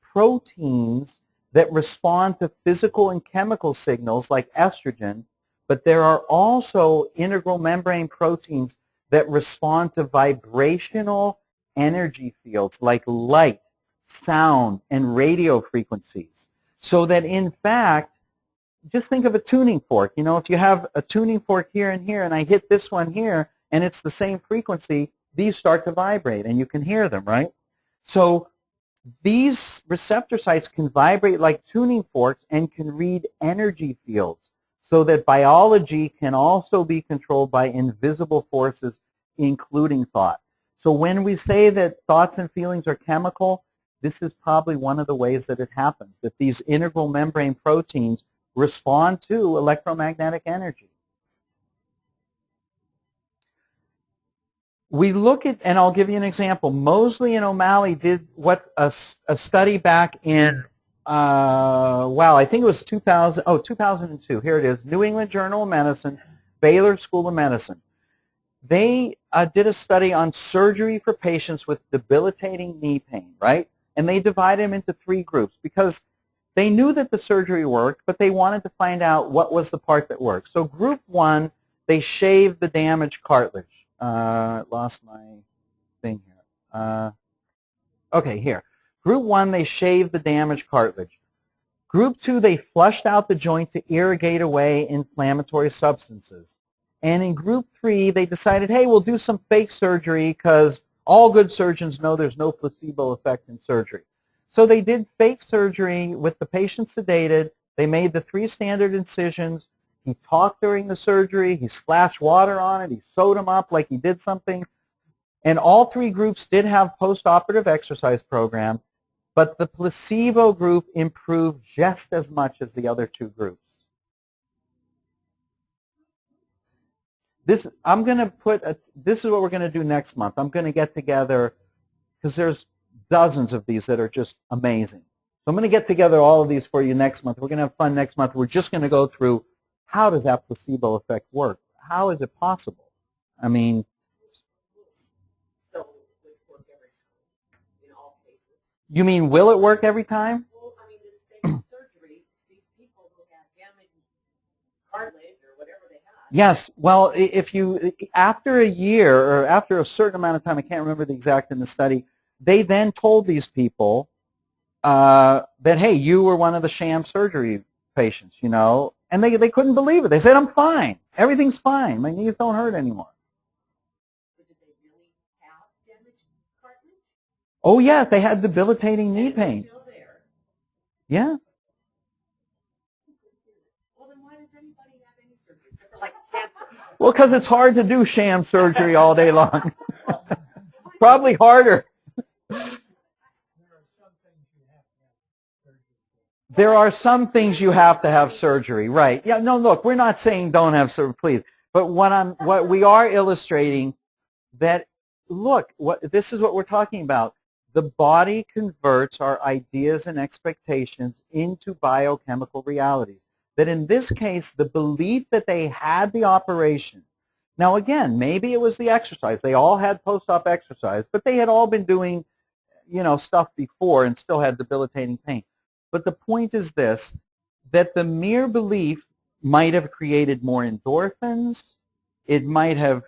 S1: proteins that respond to physical and chemical signals like estrogen, but there are also integral membrane proteins that respond to vibrational energy fields like light, sound, and radio frequencies. So that in fact, just think of a tuning fork. You know, if you have a tuning fork here and here, and I hit this one here, and it's the same frequency, these start to vibrate, and you can hear them, right? So these receptor sites can vibrate like tuning forks and can read energy fields, so that biology can also be controlled by invisible forces, including thought. So when we say that thoughts and feelings are chemical, this is probably one of the ways that it happens, that these integral membrane proteins respond to electromagnetic energy. We look at, and I'll give you an example. Mosley and O'Malley did a study back in, wow, I think it was 2002. Here it is, New England Journal of Medicine, Baylor School of Medicine. They did a study on surgery for patients with debilitating knee pain, right? And they divided them into 3 groups because they knew that the surgery worked, but they wanted to find out what was the part that worked. So group 1, they shaved the damaged cartilage. Lost my thing here. Okay, here. Group 1, they shaved the damaged cartilage. Group 2, they flushed out the joint to irrigate away inflammatory substances. And in group 3, they decided, hey, we'll do some fake surgery because all good surgeons know there's no placebo effect in surgery. So they did fake surgery with the patient sedated. They made the 3 standard incisions. He talked during the surgery. He splashed water on it. He sewed him up like he did something. And all 3 groups did have post-operative exercise program, but the placebo group improved just as much as the other 2 groups. This is what we're going to do next month. I'm going to get together, because there's dozens of these that are just amazing. So I'm going to get together all of these for you next month. We're going to have fun next month. We're just going to go through, how does that placebo effect work? How is it possible? I mean, you mean will it work every time?
S2: Well, I mean, this big surgery, these people who have damaged cartilage or whatever they have.
S1: Yes. Well, if you, after a year or after a certain amount of time, I can't remember the exact in the study, they then told these people that, hey, you were one of the sham surgery patients, you know, and they couldn't believe it. They said, I'm fine. Everything's fine. My knees don't hurt anymore.
S2: But did they really have damaged cartilage?
S1: Oh, yeah, they had debilitating knee pain.
S2: Still there.
S1: Yeah.
S2: Well, then why does anybody have any surgery? Except for like cancer.
S1: Well, because it's hard to do sham surgery all day long. Probably harder. There are some things you have to have surgery, right? Yeah, no, look, we're not saying don't have surgery, please. But what we are illustrating that, look, this is what we're talking about. The body converts our ideas and expectations into biochemical realities. That in this case, the belief that they had the operation. Now again, maybe it was the exercise. They all had post-op exercise, but they had all been doing, you know, stuff before and still had debilitating pain. But the point is this, that the mere belief might have created more endorphins. It might have,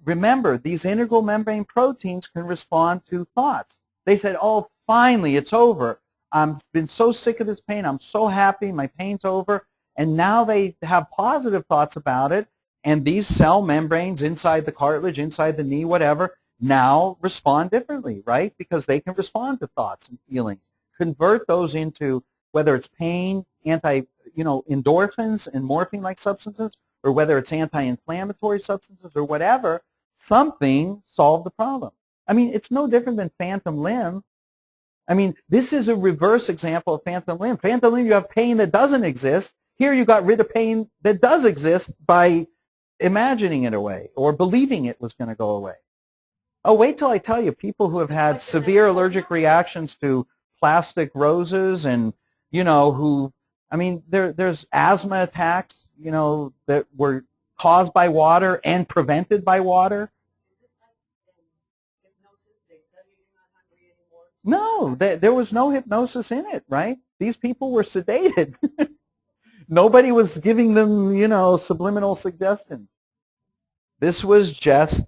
S1: remember, these integral membrane proteins can respond to thoughts. They said, oh, finally, it's over. I've been so sick of this pain. I'm so happy. My pain's over. And now they have positive thoughts about it. And these cell membranes inside the cartilage, inside the knee, whatever, now respond differently, right? Because they can respond to thoughts and feelings. Convert those into, whether it's pain, endorphins and morphine-like substances, or whether it's anti-inflammatory substances or whatever, something solved the problem. I mean, it's no different than phantom limb. I mean, this is a reverse example of phantom limb. Phantom limb, you have pain that doesn't exist. Here you got rid of pain that does exist by imagining it away or believing it was going to go away. Oh, wait till I tell you, people who have had severe allergic reactions to plastic roses and, you know, who, I mean, there's asthma attacks, you know, that were caused by water and prevented by water. No, there was no hypnosis in it, right? These people were sedated. Nobody was giving them, you know, subliminal suggestions. This was just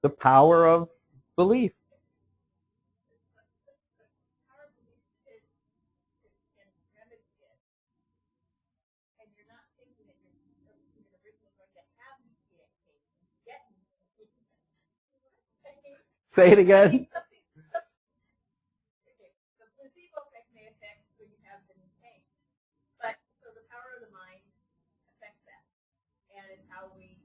S1: the power of belief. Say it again.
S2: The placebo effect may affect when you have been in pain. But so the power of the mind affects that. And it's how we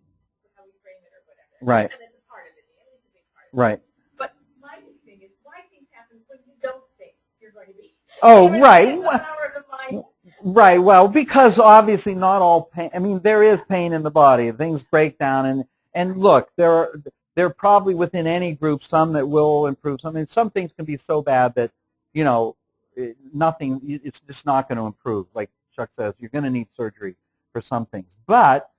S2: frame it or whatever.
S1: Right.
S2: And it's a part of it, at least a big part of it.
S1: Right.
S2: But my big thing is why things happen when you don't think you're going to be.
S1: Oh,
S2: Anyway,
S1: right.
S2: the power of the mind.
S1: Right. Well, because obviously not all pain. I mean, there is pain in the body. Things break down, and look, there are probably within any group some that will improve. Some things can be so bad that nothing. It's just not going to improve. Like Chuck says, you're going to need surgery for some things. But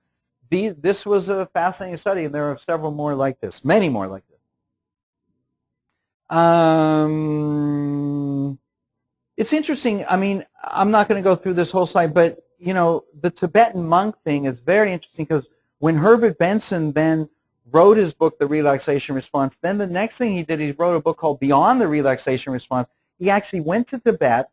S1: this was a fascinating study, and there are several more like this. Many more like this. It's interesting. I mean, I'm not going to go through this whole slide, but the Tibetan monk thing is very interesting because when Herbert Benson then wrote his book, The Relaxation Response, then the next thing he did, he wrote a book called Beyond the Relaxation Response. He actually went to Tibet,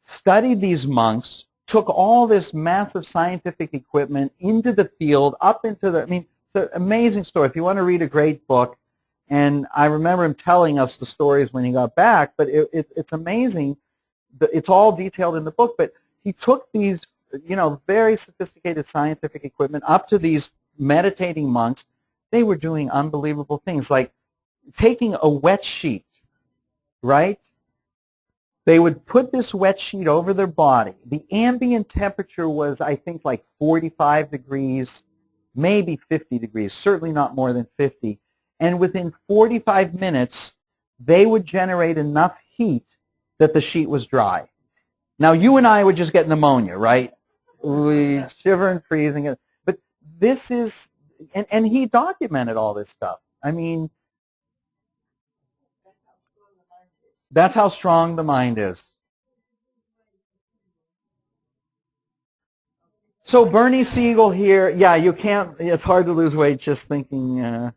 S1: studied these monks, took all this massive scientific equipment into the field, up into the, I mean, it's an amazing story. If you want to read a great book, and I remember him telling us the stories when he got back, but it's amazing. It's all detailed in the book, but he took these, very sophisticated scientific equipment up to these meditating monks. They were doing unbelievable things, like taking a wet sheet, right? They would put this wet sheet over their body. The ambient temperature was, I think, like 45 degrees, maybe 50 degrees, certainly not more than 50. And within 45 minutes, they would generate enough heat that the sheet was dry. Now, you and I would just get pneumonia, right? We'd shiver and freeze. But this is, and he documented all this stuff. I mean, that's how strong the mind is. So Bernie Siegel here, yeah, you can't, it's hard to lose weight just thinking,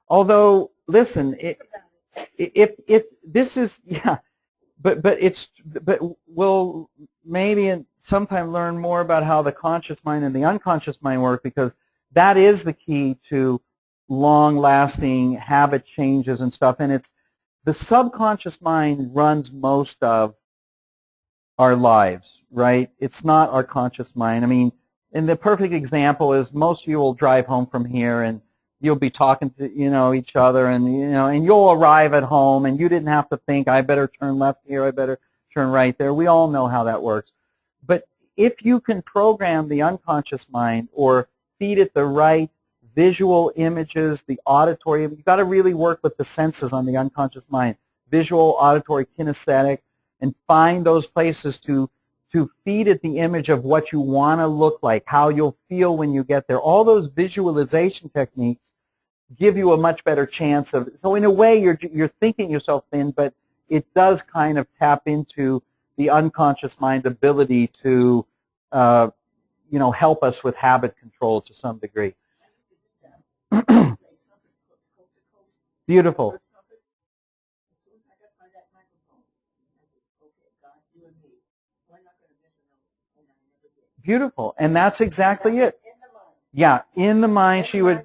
S1: although, listen, if this is, yeah, but we'll maybe sometime learn more about how the conscious mind and the unconscious mind work, because that is the key to long-lasting habit changes and stuff. And it's the subconscious mind runs most of our lives, right? It's not our conscious mind. I mean, and the perfect example is most of you will drive home from here and you'll be talking to each other, and and you'll arrive at home and you didn't have to think, I better turn left here, I better turn right there. We all know how that works. But if you can program the unconscious mind or feed it the right visual images, the auditory, you've got to really work with the senses on the unconscious mind, visual, auditory, kinesthetic, and find those places to feed it the image of what you want to look like, how you'll feel when you get there. All those visualization techniques give you a much better chance of, so in a way you're thinking yourself thin, but it does kind of tap into the unconscious mind ability to help us with habit control to some degree. Beautiful. Beautiful. And that's exactly it. Yeah, in the mind she would,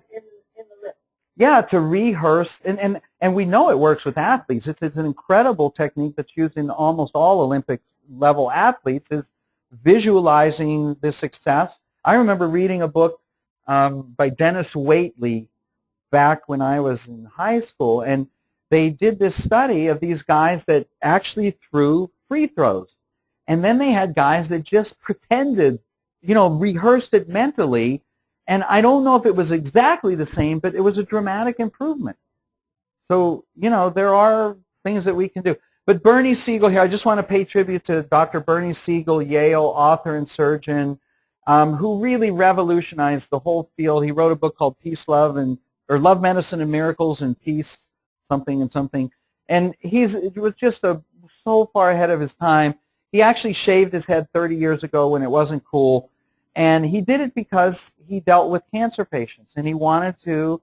S1: yeah, to rehearse, and we know it works with athletes. It's an incredible technique that's used in almost all Olympic level athletes, is visualizing the success. I remember reading a book by Dennis Waitley back when I was in high school, and they did this study of these guys that actually threw free throws. And then they had guys that just pretended, rehearsed it mentally. And I don't know if it was exactly the same, but it was a dramatic improvement. So, there are things that we can do. But Bernie Siegel here, I just want to pay tribute to Dr. Bernie Siegel, Yale author and surgeon, who really revolutionized the whole field. He wrote a book called Peace, Love, or Love, Medicine, and Miracles, and Peace, something and something. And it was just so far ahead of his time. He actually shaved his head 30 years ago when it wasn't cool. And he did it because he dealt with cancer patients, and he wanted to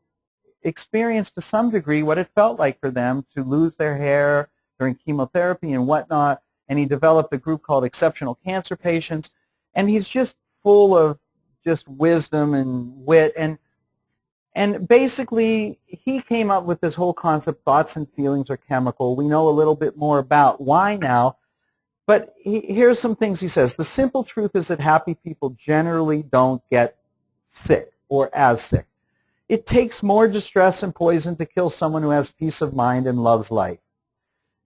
S1: experience to some degree what it felt like for them to lose their hair during chemotherapy and whatnot. And he developed a group called Exceptional Cancer Patients. And he's just full of just wisdom and wit. And basically, he came up with this whole concept, thoughts and feelings are chemical. We know a little bit more about why now. But here's some things he says. The simple truth is that happy people generally don't get sick or as sick. It takes more distress and poison to kill someone who has peace of mind and loves life.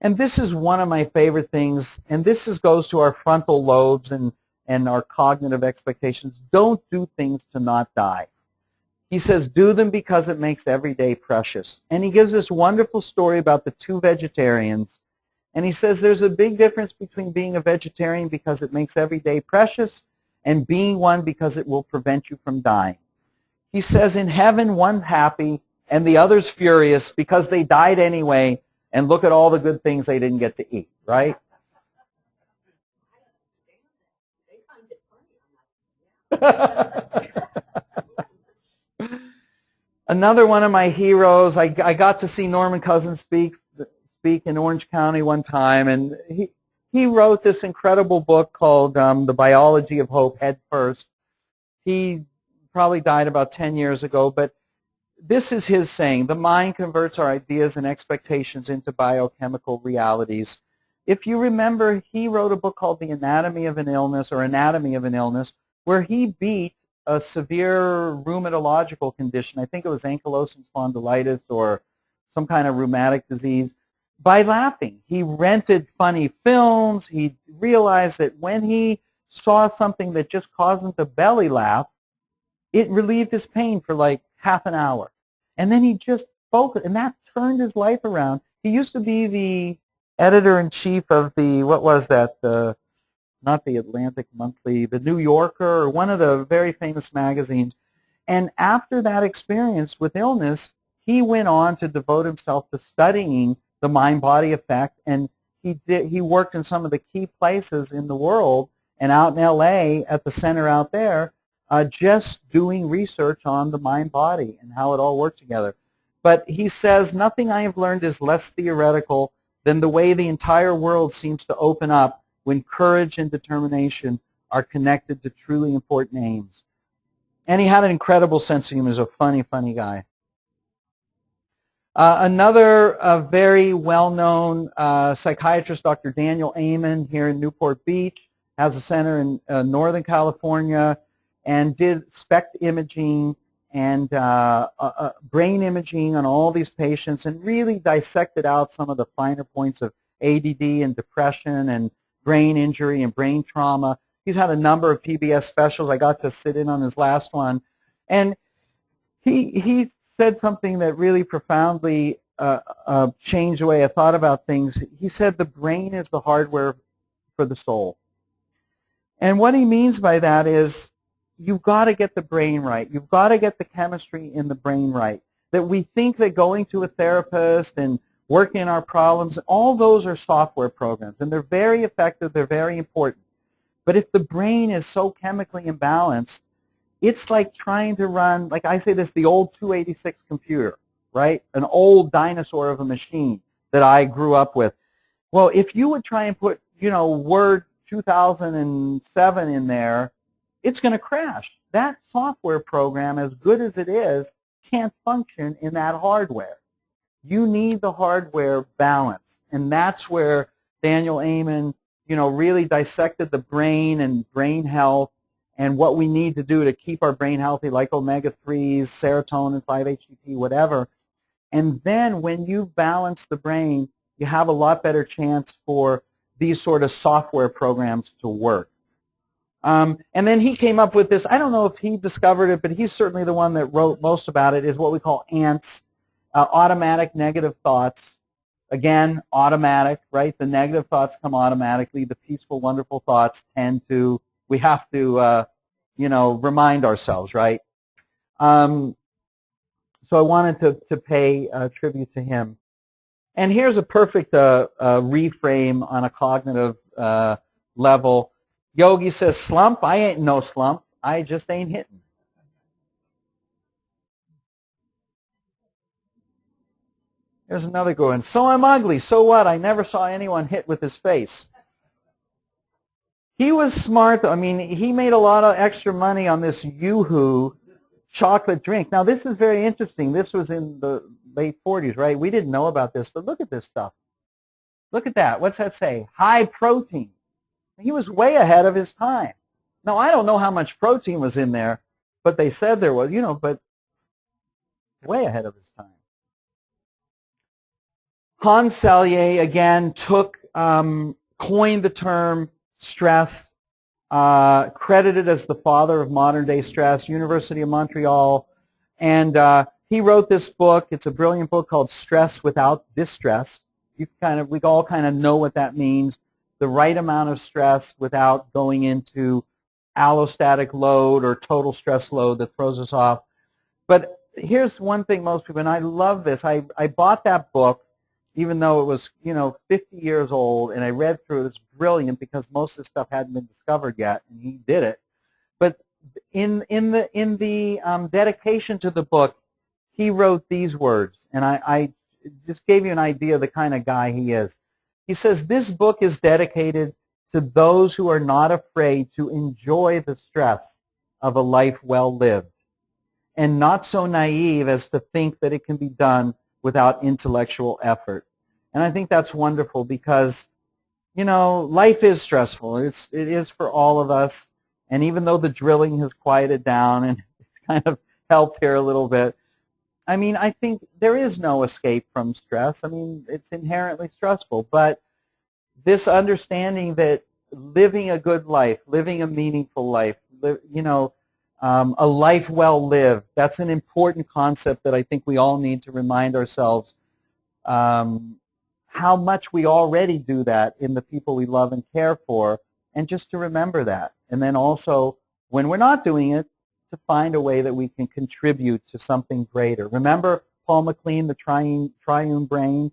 S1: And this is one of my favorite things, and goes to our frontal lobes and our cognitive expectations. Don't do things to not die. He says, do them because it makes every day precious. And he gives this wonderful story about the two vegetarians. And he says there's a big difference between being a vegetarian because it makes every day precious and being one because it will prevent you from dying. He says in heaven, one's happy and the other's furious because they died anyway, and look at all the good things they didn't get to eat, right? Another one of my heroes, I got to see Norman Cousins speak in Orange County one time, and he wrote this incredible book called The Biology of Hope, Head First. He probably died about 10 years ago, but this is his saying: the mind converts our ideas and expectations into biochemical realities. If you remember, he wrote a book called The Anatomy of an Illness, where he beat a severe rheumatological condition. I think it was ankylosing spondylitis or some kind of rheumatic disease, by laughing. He rented funny films. He realized that when he saw something that just caused him to belly laugh, it relieved his pain for like half an hour. And then he just focused, and that turned his life around. He used to be the editor-in-chief of the, what was that, not the Atlantic Monthly, the New Yorker, or one of the very famous magazines. And after that experience with illness, he went on to devote himself to studying the mind-body effect, and he worked in some of the key places in the world and out in LA at the center out there, just doing research on the mind-body and how it all worked together. But he says, nothing I have learned is less theoretical than the way the entire world seems to open up when courage and determination are connected to truly important aims. And he had an incredible sense of humor. He was a funny, funny guy. Another very well-known psychiatrist, Dr. Daniel Amen, here in Newport Beach, has a center in Northern California, and did SPECT imaging and brain imaging on all these patients, and really dissected out some of the finer points of ADD and depression and brain injury and brain trauma. He's had a number of PBS specials. I got to sit in on his last one. And he said something that really profoundly changed the way I thought about things. He said the brain is the hardware for the soul. And what he means by that is you've got to get the brain right. You've got to get the chemistry in the brain right. That we think that going to a therapist and working on our problems, all those are software programs, and they're very effective, they're very important. But if the brain is so chemically imbalanced, it's like trying to run, like I say this, the old 286 computer, right? An old dinosaur of a machine that I grew up with. Well, if you would try and put, Word 2007 in there, it's going to crash. That software program, as good as it is, can't function in that hardware. You need the hardware balance, and that's where Daniel Amen, really dissected the brain and brain health and what we need to do to keep our brain healthy, like omega-3s, serotonin, 5-HTP, whatever. And then when you balance the brain, you have a lot better chance for these sort of software programs to work. And then he came up with this, I don't know if he discovered it, but he's certainly the one that wrote most about it, is what we call ANTS, automatic negative thoughts. Again, automatic, right? The negative thoughts come automatically. The peaceful, wonderful thoughts tend to, we have to, remind ourselves, right? So I wanted to pay tribute to him. And here's a perfect reframe on a cognitive level. Yogi says, slump? I ain't no slump. I just ain't hitting. Here's another good one. So I'm ugly. So what? I never saw anyone hit with his face. He was smart. I mean, he made a lot of extra money on this Yoo-Hoo chocolate drink. Now, this is very interesting. This was in the late 40s, right? We didn't know about this, but look at this stuff. Look at that. What's that say? High protein. He was way ahead of his time. Now, I don't know how much protein was in there, but they said there was, but way ahead of his time. Hans Selye, again, coined the term stress, credited as the father of modern-day stress, University of Montreal, and he wrote this book. It's a brilliant book called Stress Without Distress. We all kind of know what that means, the right amount of stress without going into allostatic load or total stress load that throws us off. But here's one thing most people, and I love this. I bought that book even though it was 50 years old, and I read through it. It's brilliant because most of this stuff hadn't been discovered yet, and he did it. But in the dedication to the book, he wrote these words, and I just gave you an idea of the kind of guy he is. He says, "This book is dedicated to those who are not afraid to enjoy the stress of a life well lived, and not so naive as to think that it can be done without intellectual effort." And I think that's wonderful because, life is stressful. It is for all of us. And even though the drilling has quieted down and it's kind of helped here a little bit, I think there is no escape from stress. It's inherently stressful. But this understanding that living a good life, living a meaningful life, a life well lived, that's an important concept that I think we all need to remind ourselves how much we already do that in the people we love and care for, and just to remember that. And then also, when we're not doing it, to find a way that we can contribute to something greater. Remember Paul MacLean, the triune brain?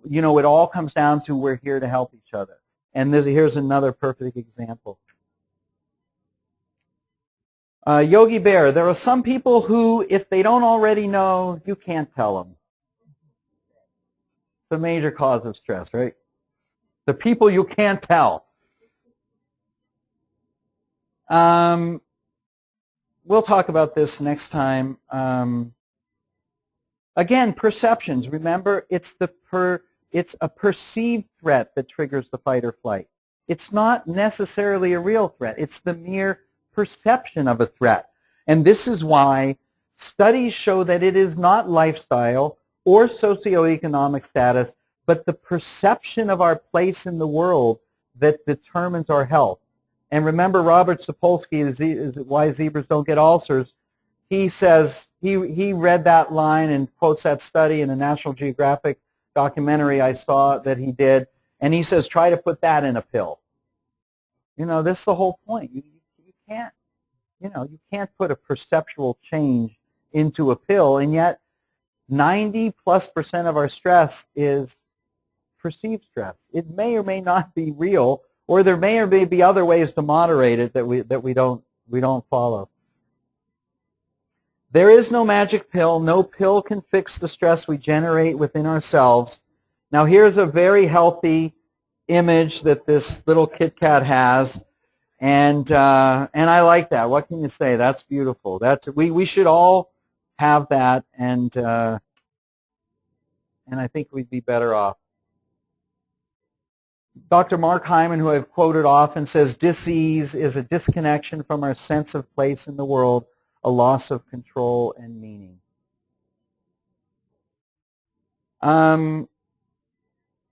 S1: It all comes down to we're here to help each other. And here's another perfect example. Yogi Bear, there are some people who, if they don't already know, you can't tell them. It's a major cause of stress, right? The people you can't tell. We'll talk about this next time. Again, perceptions. Remember, it's a perceived threat that triggers the fight or flight. It's not necessarily a real threat. It's the mere perception of a threat. And this is why studies show that it is not lifestyle or socioeconomic status, but the perception of our place in the world that determines our health. And remember Robert Sapolsky, is Why Zebras Don't Get Ulcers? He says, he read that line and quotes that study in a National Geographic documentary I saw that he did, and he says, try to put that in a pill. This is the whole point. You can't, you can't put a perceptual change into a pill, and yet 90+% of our stress is perceived stress. It may or may not be real, or there may or may be other ways to moderate it that we don't follow. There is no magic pill. No pill can fix the stress we generate within ourselves. Now here's a very healthy image that this little Kit Kat has, and I like that. What can you say? That's beautiful. We should all have that, and I think we'd be better off. Dr. Mark Hyman, who I've quoted often, says, "Dis-ease is a disconnection from our sense of place in the world, a loss of control and meaning."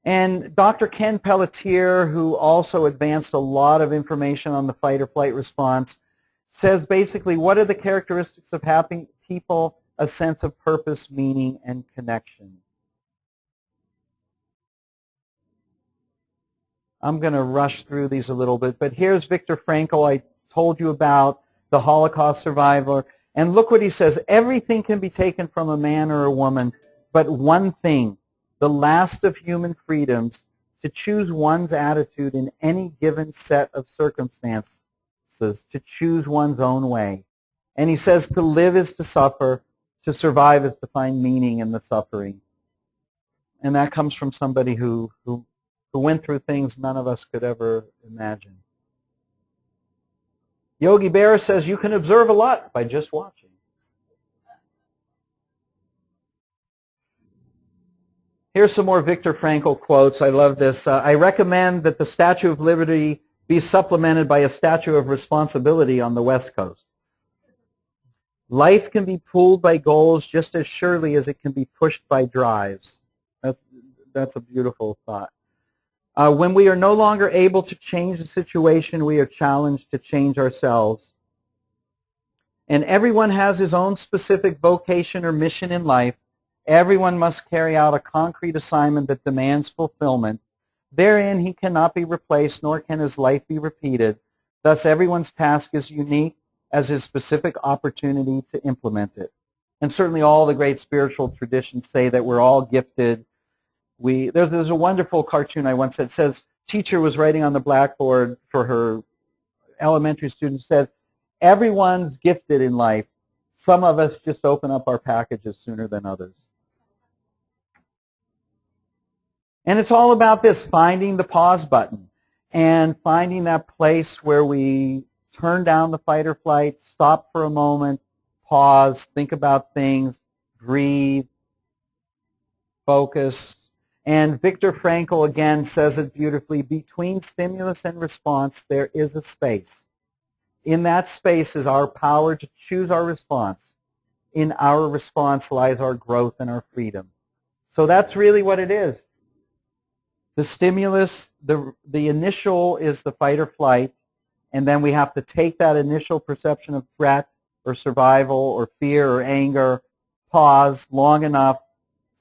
S1: And Dr. Ken Pelletier, who also advanced a lot of information on the fight or flight response, says basically, what are the characteristics of having people? A sense of purpose, meaning, and connection. I'm going to rush through these a little bit, but here's Viktor Frankl. I told you about the Holocaust survivor, and look what he says. Everything can be taken from a man or a woman, but one thing, the last of human freedoms, to choose one's attitude in any given set of circumstances, to choose one's own way. And he says to live is to suffer, to survive is to find meaning in the suffering. And that comes from somebody who went through things none of us could ever imagine. Yogi Berra says you can observe a lot by just watching. Here's some more Viktor Frankl quotes. I love this. I recommend that the Statue of Liberty be supplemented by a Statue of Responsibility on the West Coast. Life can be pulled by goals just as surely as it can be pushed by drives. That's a beautiful thought. When we are no longer able to change the situation, we are challenged to change ourselves. And everyone has his own specific vocation or mission in life. Everyone must carry out a concrete assignment that demands fulfillment. Therein he cannot be replaced, nor can his life be repeated. Thus everyone's task is unique as his specific opportunity to implement it. And certainly all the great spiritual traditions say that we're all gifted. There's a wonderful cartoon I once said, says, teacher was writing on the blackboard for her elementary students, said, everyone's gifted in life. Some of us just open up our packages sooner than others. And it's all about this, finding the pause button and finding that place where we turn down the fight or flight, stop for a moment, pause, think about things, breathe, focus. And Viktor Frankl again says it beautifully, between stimulus and response there is a space. In that space is our power to choose our response. In our response lies our growth and our freedom. So that's really what it is. The stimulus, the initial is the fight or flight, and then we have to take that initial perception of threat or survival or fear or anger, pause long enough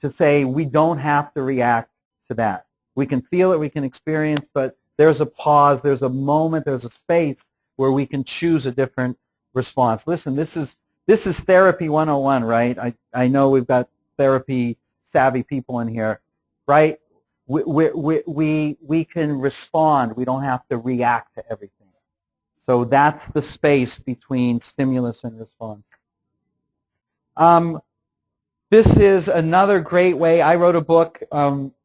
S1: to say we don't have to react to that. We can feel it, we can experience, but there's a pause, there's a moment, there's a space where we can choose a different response. Listen, this is therapy 101, right? I know we've got therapy savvy people in here, right? We can respond. We don't have to react to everything. So that's the space between stimulus and response. This is another great way. I wrote a book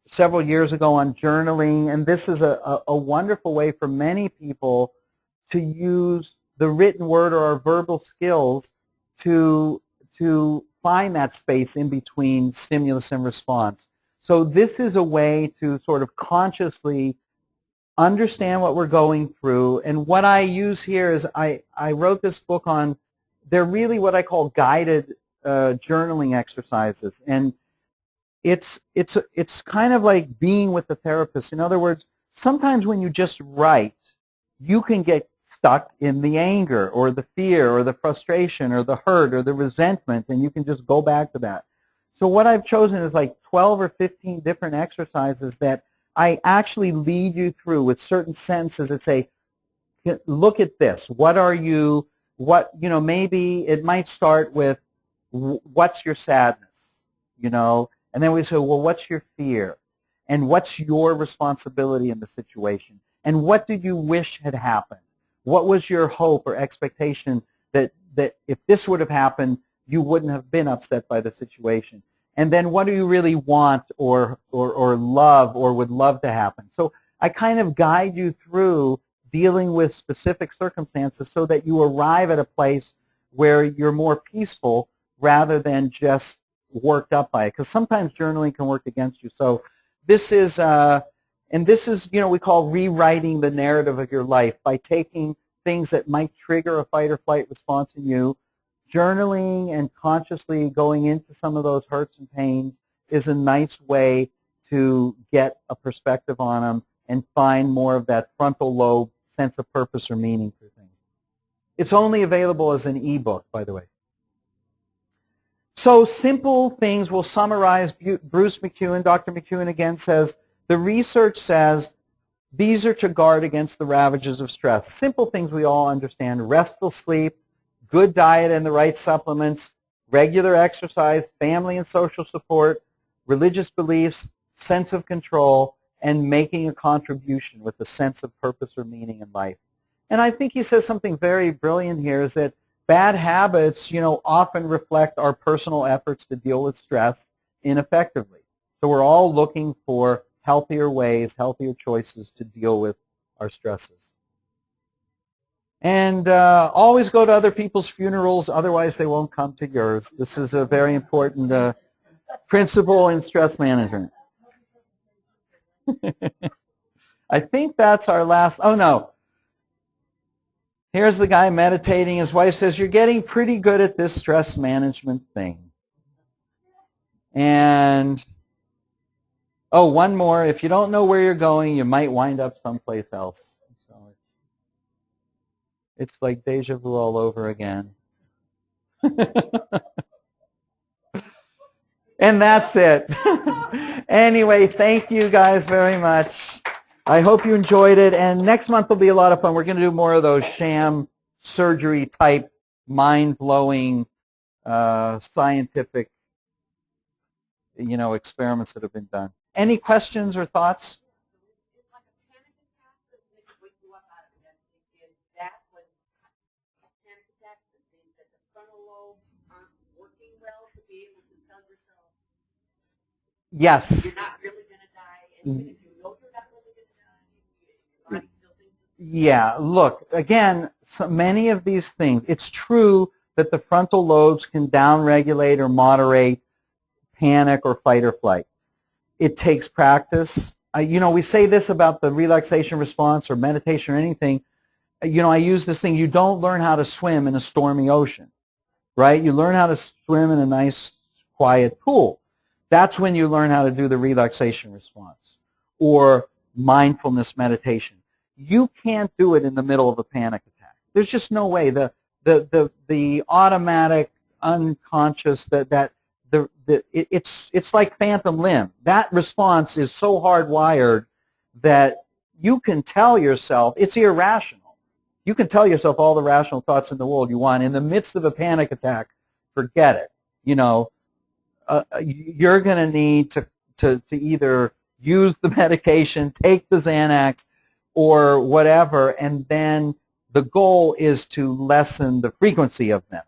S1: several years ago on journaling, and this is a wonderful way for many people to use the written word or our verbal skills to find that space in between stimulus and response. So this is a way to sort of consciously understand what we're going through. And what I use here is I wrote this book on, they're really what I call guided journaling exercises. And it's kind of like being with the therapist. In other words, sometimes when you just write, you can get stuck in the anger or the fear or the frustration or the hurt or the resentment, and you can just go back to that. So what I've chosen is like 12 or 15 different exercises that I actually lead you through with certain sentences that say, look at this. What are you, maybe it might start with, what's your sadness, and then we say, well, what's your fear? And what's your responsibility in the situation? And what did you wish had happened? What was your hope or expectation that if this would have happened, you wouldn't have been upset by the situation? And then what do you really want or love or would love to happen? So I kind of guide you through dealing with specific circumstances so that you arrive at a place where you're more peaceful rather than just worked up by it. Because sometimes journaling can work against you. So this is, we call rewriting the narrative of your life by taking things that might trigger a fight or flight response in you. Journaling and consciously going into some of those hurts and pains is a nice way to get a perspective on them and find more of that frontal lobe sense of purpose or meaning for things. It's only available as an ebook, by the way. So simple things will summarize. Bruce McEwen, Dr. McEwen again says, the research says these are to guard against the ravages of stress. Simple things we all understand: restful sleep, good diet and the right supplements, regular exercise, family and social support, religious beliefs, sense of control, and making a contribution with a sense of purpose or meaning in life. And I think he says something very brilliant here, is that bad habits, often reflect our personal efforts to deal with stress ineffectively. So we're all looking for healthier ways, healthier choices to deal with our stresses. And always go to other people's funerals, otherwise they won't come to yours. This is a very important principle in stress management. I think that's our last. Oh, no. Here's the guy meditating. His wife says, you're getting pretty good at this stress management thing. And, oh, one more. If you don't know where you're going, you might wind up someplace else. So it's like deja vu all over again. And that's it. Anyway, thank you guys very much. I hope you enjoyed it. And next month will be a lot of fun. We're going to do more of those sham surgery type, mind-blowing, scientific, experiments that have been done. Any questions or thoughts? Yes. You're not really going to die, and if you know you're not really going to die, your body still thinks. Yeah. Look, again, so many of these things. It's true that the frontal lobes can downregulate or moderate panic or fight or flight. It takes practice. We say this about the relaxation response or meditation or anything. I use this thing. You don't learn how to swim in a stormy ocean, right? You learn how to swim in a nice, quiet pool. That's when you learn how to do the relaxation response or mindfulness meditation. You can't do it in the middle of a panic attack. There's just no way. The automatic, unconscious, it's like phantom limb. That response is so hardwired that you can tell yourself it's irrational. You can tell yourself all the rational thoughts in the world you want. In the midst of a panic attack, forget it. You're going to need to either use the medication, take the Xanax, or whatever, and then the goal is to lessen the frequency of them.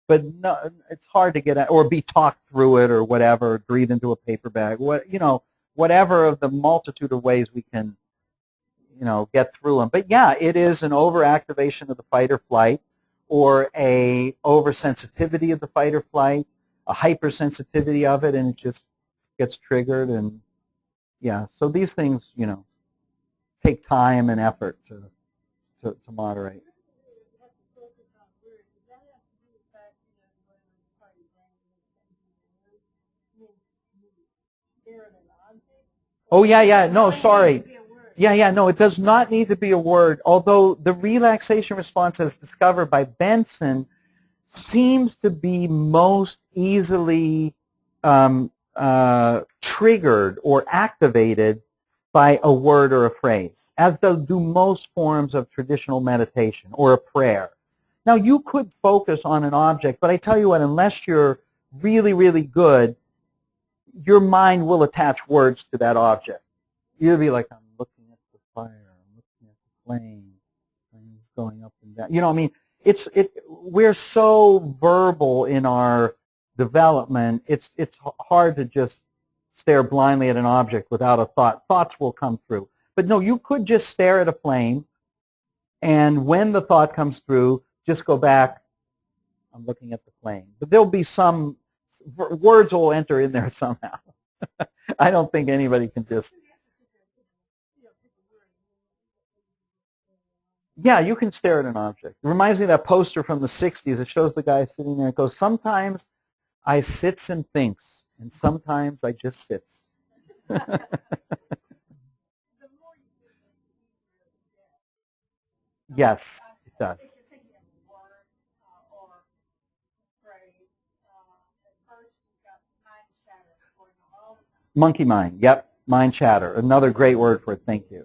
S1: But no, it's hard to get at, or be talked through it, or whatever, breathe into a paper bag, whatever of the multitude of ways we can, get through them. But yeah, it is an overactivation of the fight or flight, or a oversensitivity of the fight or flight, a hypersensitivity of it, and it just gets triggered. And yeah, so these things, take time and effort to moderate. Oh, yeah, no, sorry. Yeah, no, it does not need to be a word, although the relaxation response as discovered by Benson seems to be most easily triggered or activated by a word or a phrase, as do most forms of traditional meditation or a prayer. Now, you could focus on an object, but I tell you what, unless you're really, really good, your mind will attach words to that object. You'll be like, I'm looking at the fire, I'm looking at the flame, flames going up and down. We're so verbal in our development, it's hard to just stare blindly at an object without a thought. Thoughts will come through. But no, you could just stare at a flame, and when the thought comes through, just go back, I'm looking at the flame. But there'll be some, words will enter in there somehow. I don't think anybody can just... Yeah, you can stare at an object. It reminds me of that poster from the 60s. It shows the guy sitting there. It goes, sometimes I sits and thinks, and sometimes I just sits. Yes, it does. Monkey mind, yep, mind chatter. Another great word for it, thank you.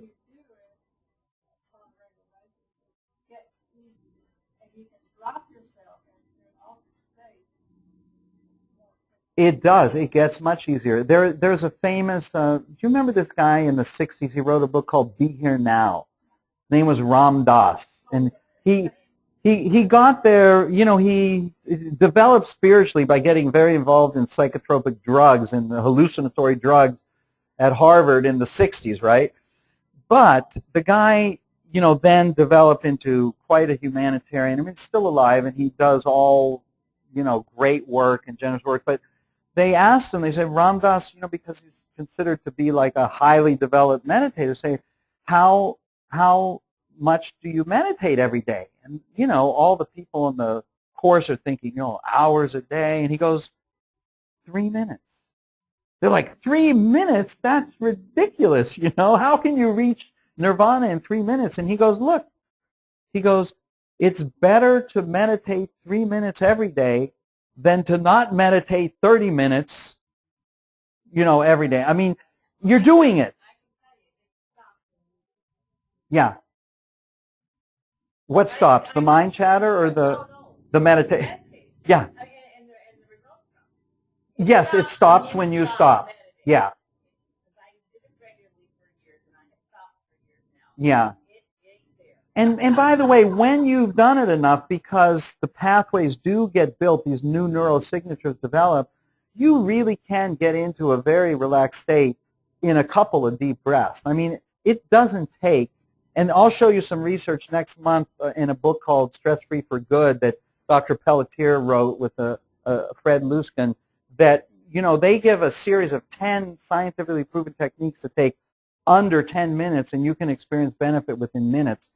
S1: It does. It gets much easier. There's a famous, do you remember this guy in the 60s? He wrote a book called Be Here Now. His name was Ram Dass. And he got there, he developed spiritually by getting very involved in psychotropic drugs and the hallucinatory drugs at Harvard in the 60s, right? But the guy, then developed into quite a humanitarian. I mean, he's still alive, and he does all, great work and generous work. But they asked him, they said, Ram Dass, because he's considered to be like a highly developed meditator, say, how much do you meditate every day? And, all the people in the course are thinking, hours a day. And he goes, 3 minutes. They're like, 3 minutes? That's ridiculous, How can you reach nirvana in 3 minutes? And he goes, look, it's better to meditate 3 minutes every day than to not meditate 30 minutes, every day. I mean, you're doing it. Yeah. What stops? The mind chatter or the meditation? Yeah. Yes, it stops when you stop. Yeah. Yeah. And by the way, when you've done it enough, because the pathways do get built, these new neural signatures develop, you really can get into a very relaxed state in a couple of deep breaths. I mean, it doesn't take, and I'll show you some research next month in a book called Stress Free for Good that Dr. Pelletier wrote with Fred Luskin, that, they give a series of 10 scientifically proven techniques to take under 10 minutes, and you can experience benefit within minutes.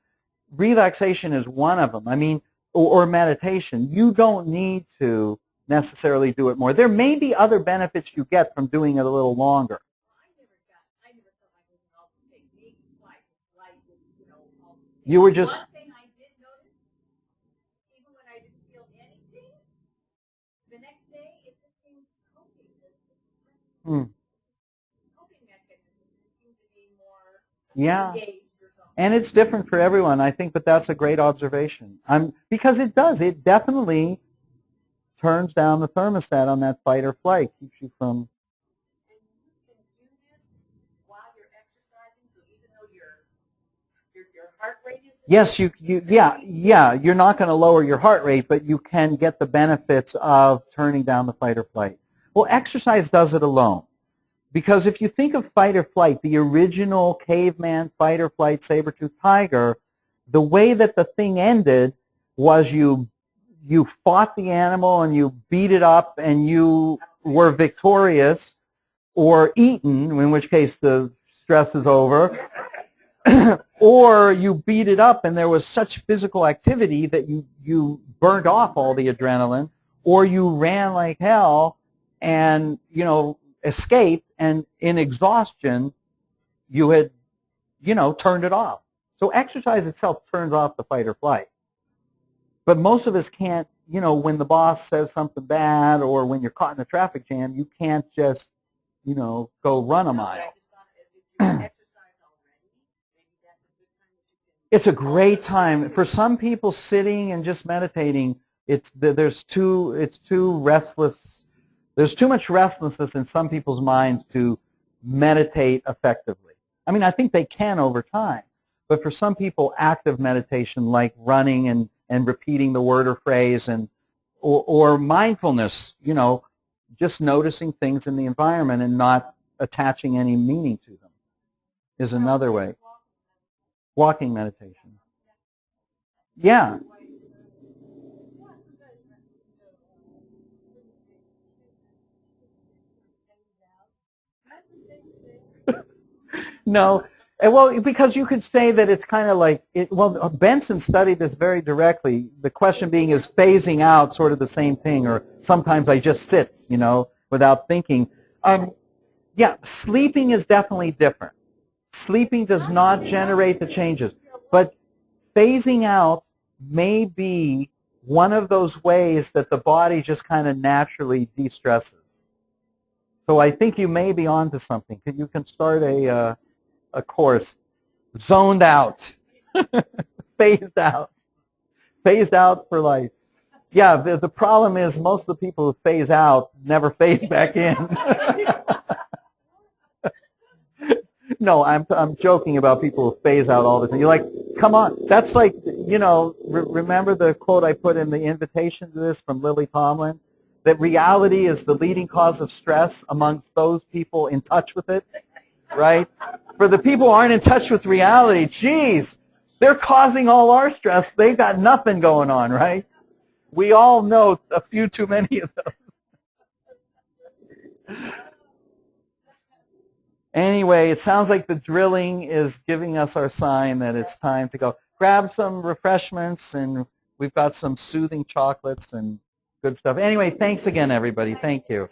S1: Relaxation is one of them. I mean, or meditation. You don't need to necessarily do it more. There may be other benefits you get from doing it a little longer. You were just... One thing I did notice, even when I didn't feel anything, the next day it just seemed coping. Coping mechanisms seem to be more engaged. And it's different for everyone, I think, but that's a great observation. Because it does. It definitely turns down the thermostat on that fight or flight, keeps you from... And you can do this while you're exercising, so even though your heart rate is... Yes, you're not going to lower your heart rate, but you can get the benefits of turning down the fight or flight. Well, exercise does it alone. Because if you think of fight or flight, the original caveman fight or flight saber-toothed tiger, the way that the thing ended was you fought the animal and you beat it up and you were victorious, or eaten, in which case the stress is over, or you beat it up and there was such physical activity that you burnt off all the adrenaline, or you ran like hell and, escaped, and in exhaustion you had, turned it off. So exercise itself turns off the fight or flight. But most of us can't, when the boss says something bad or when you're caught in a traffic jam, you can't just, go run a mile. It's a great time. For some people, sitting and just meditating, there's too restless. There's too much restlessness in some people's minds to meditate effectively. I mean, I think they can over time. But for some people, active meditation, like running and repeating the word or phrase, or mindfulness, just noticing things in the environment and not attaching any meaning to them, is another way. Walking meditation. Yeah. No. Well, because you could say that it's kind of like, Benson studied this very directly. The question being, is phasing out sort of the same thing, or sometimes I just sit, without thinking. Yeah, sleeping is definitely different. Sleeping does not generate the changes. But phasing out may be one of those ways that the body just kind of naturally de-stresses. So I think you may be onto something. You can start a course, zoned out, phased out for life. Yeah, the problem is most of the people who phase out never phase back in. No, I'm joking about people who phase out all the time. You're like, come on. That's like, remember the quote I put in the invitation to this from Lily Tomlin? That reality is the leading cause of stress amongst those people in touch with it, right? For the people who aren't in touch with reality, geez, they're causing all our stress. They've got nothing going on, right? We all know a few too many of those. Anyway, it sounds like the drilling is giving us our sign that it's time to go. Grab some refreshments, and we've got some soothing chocolates and good stuff. Anyway, thanks again, everybody. Thank you.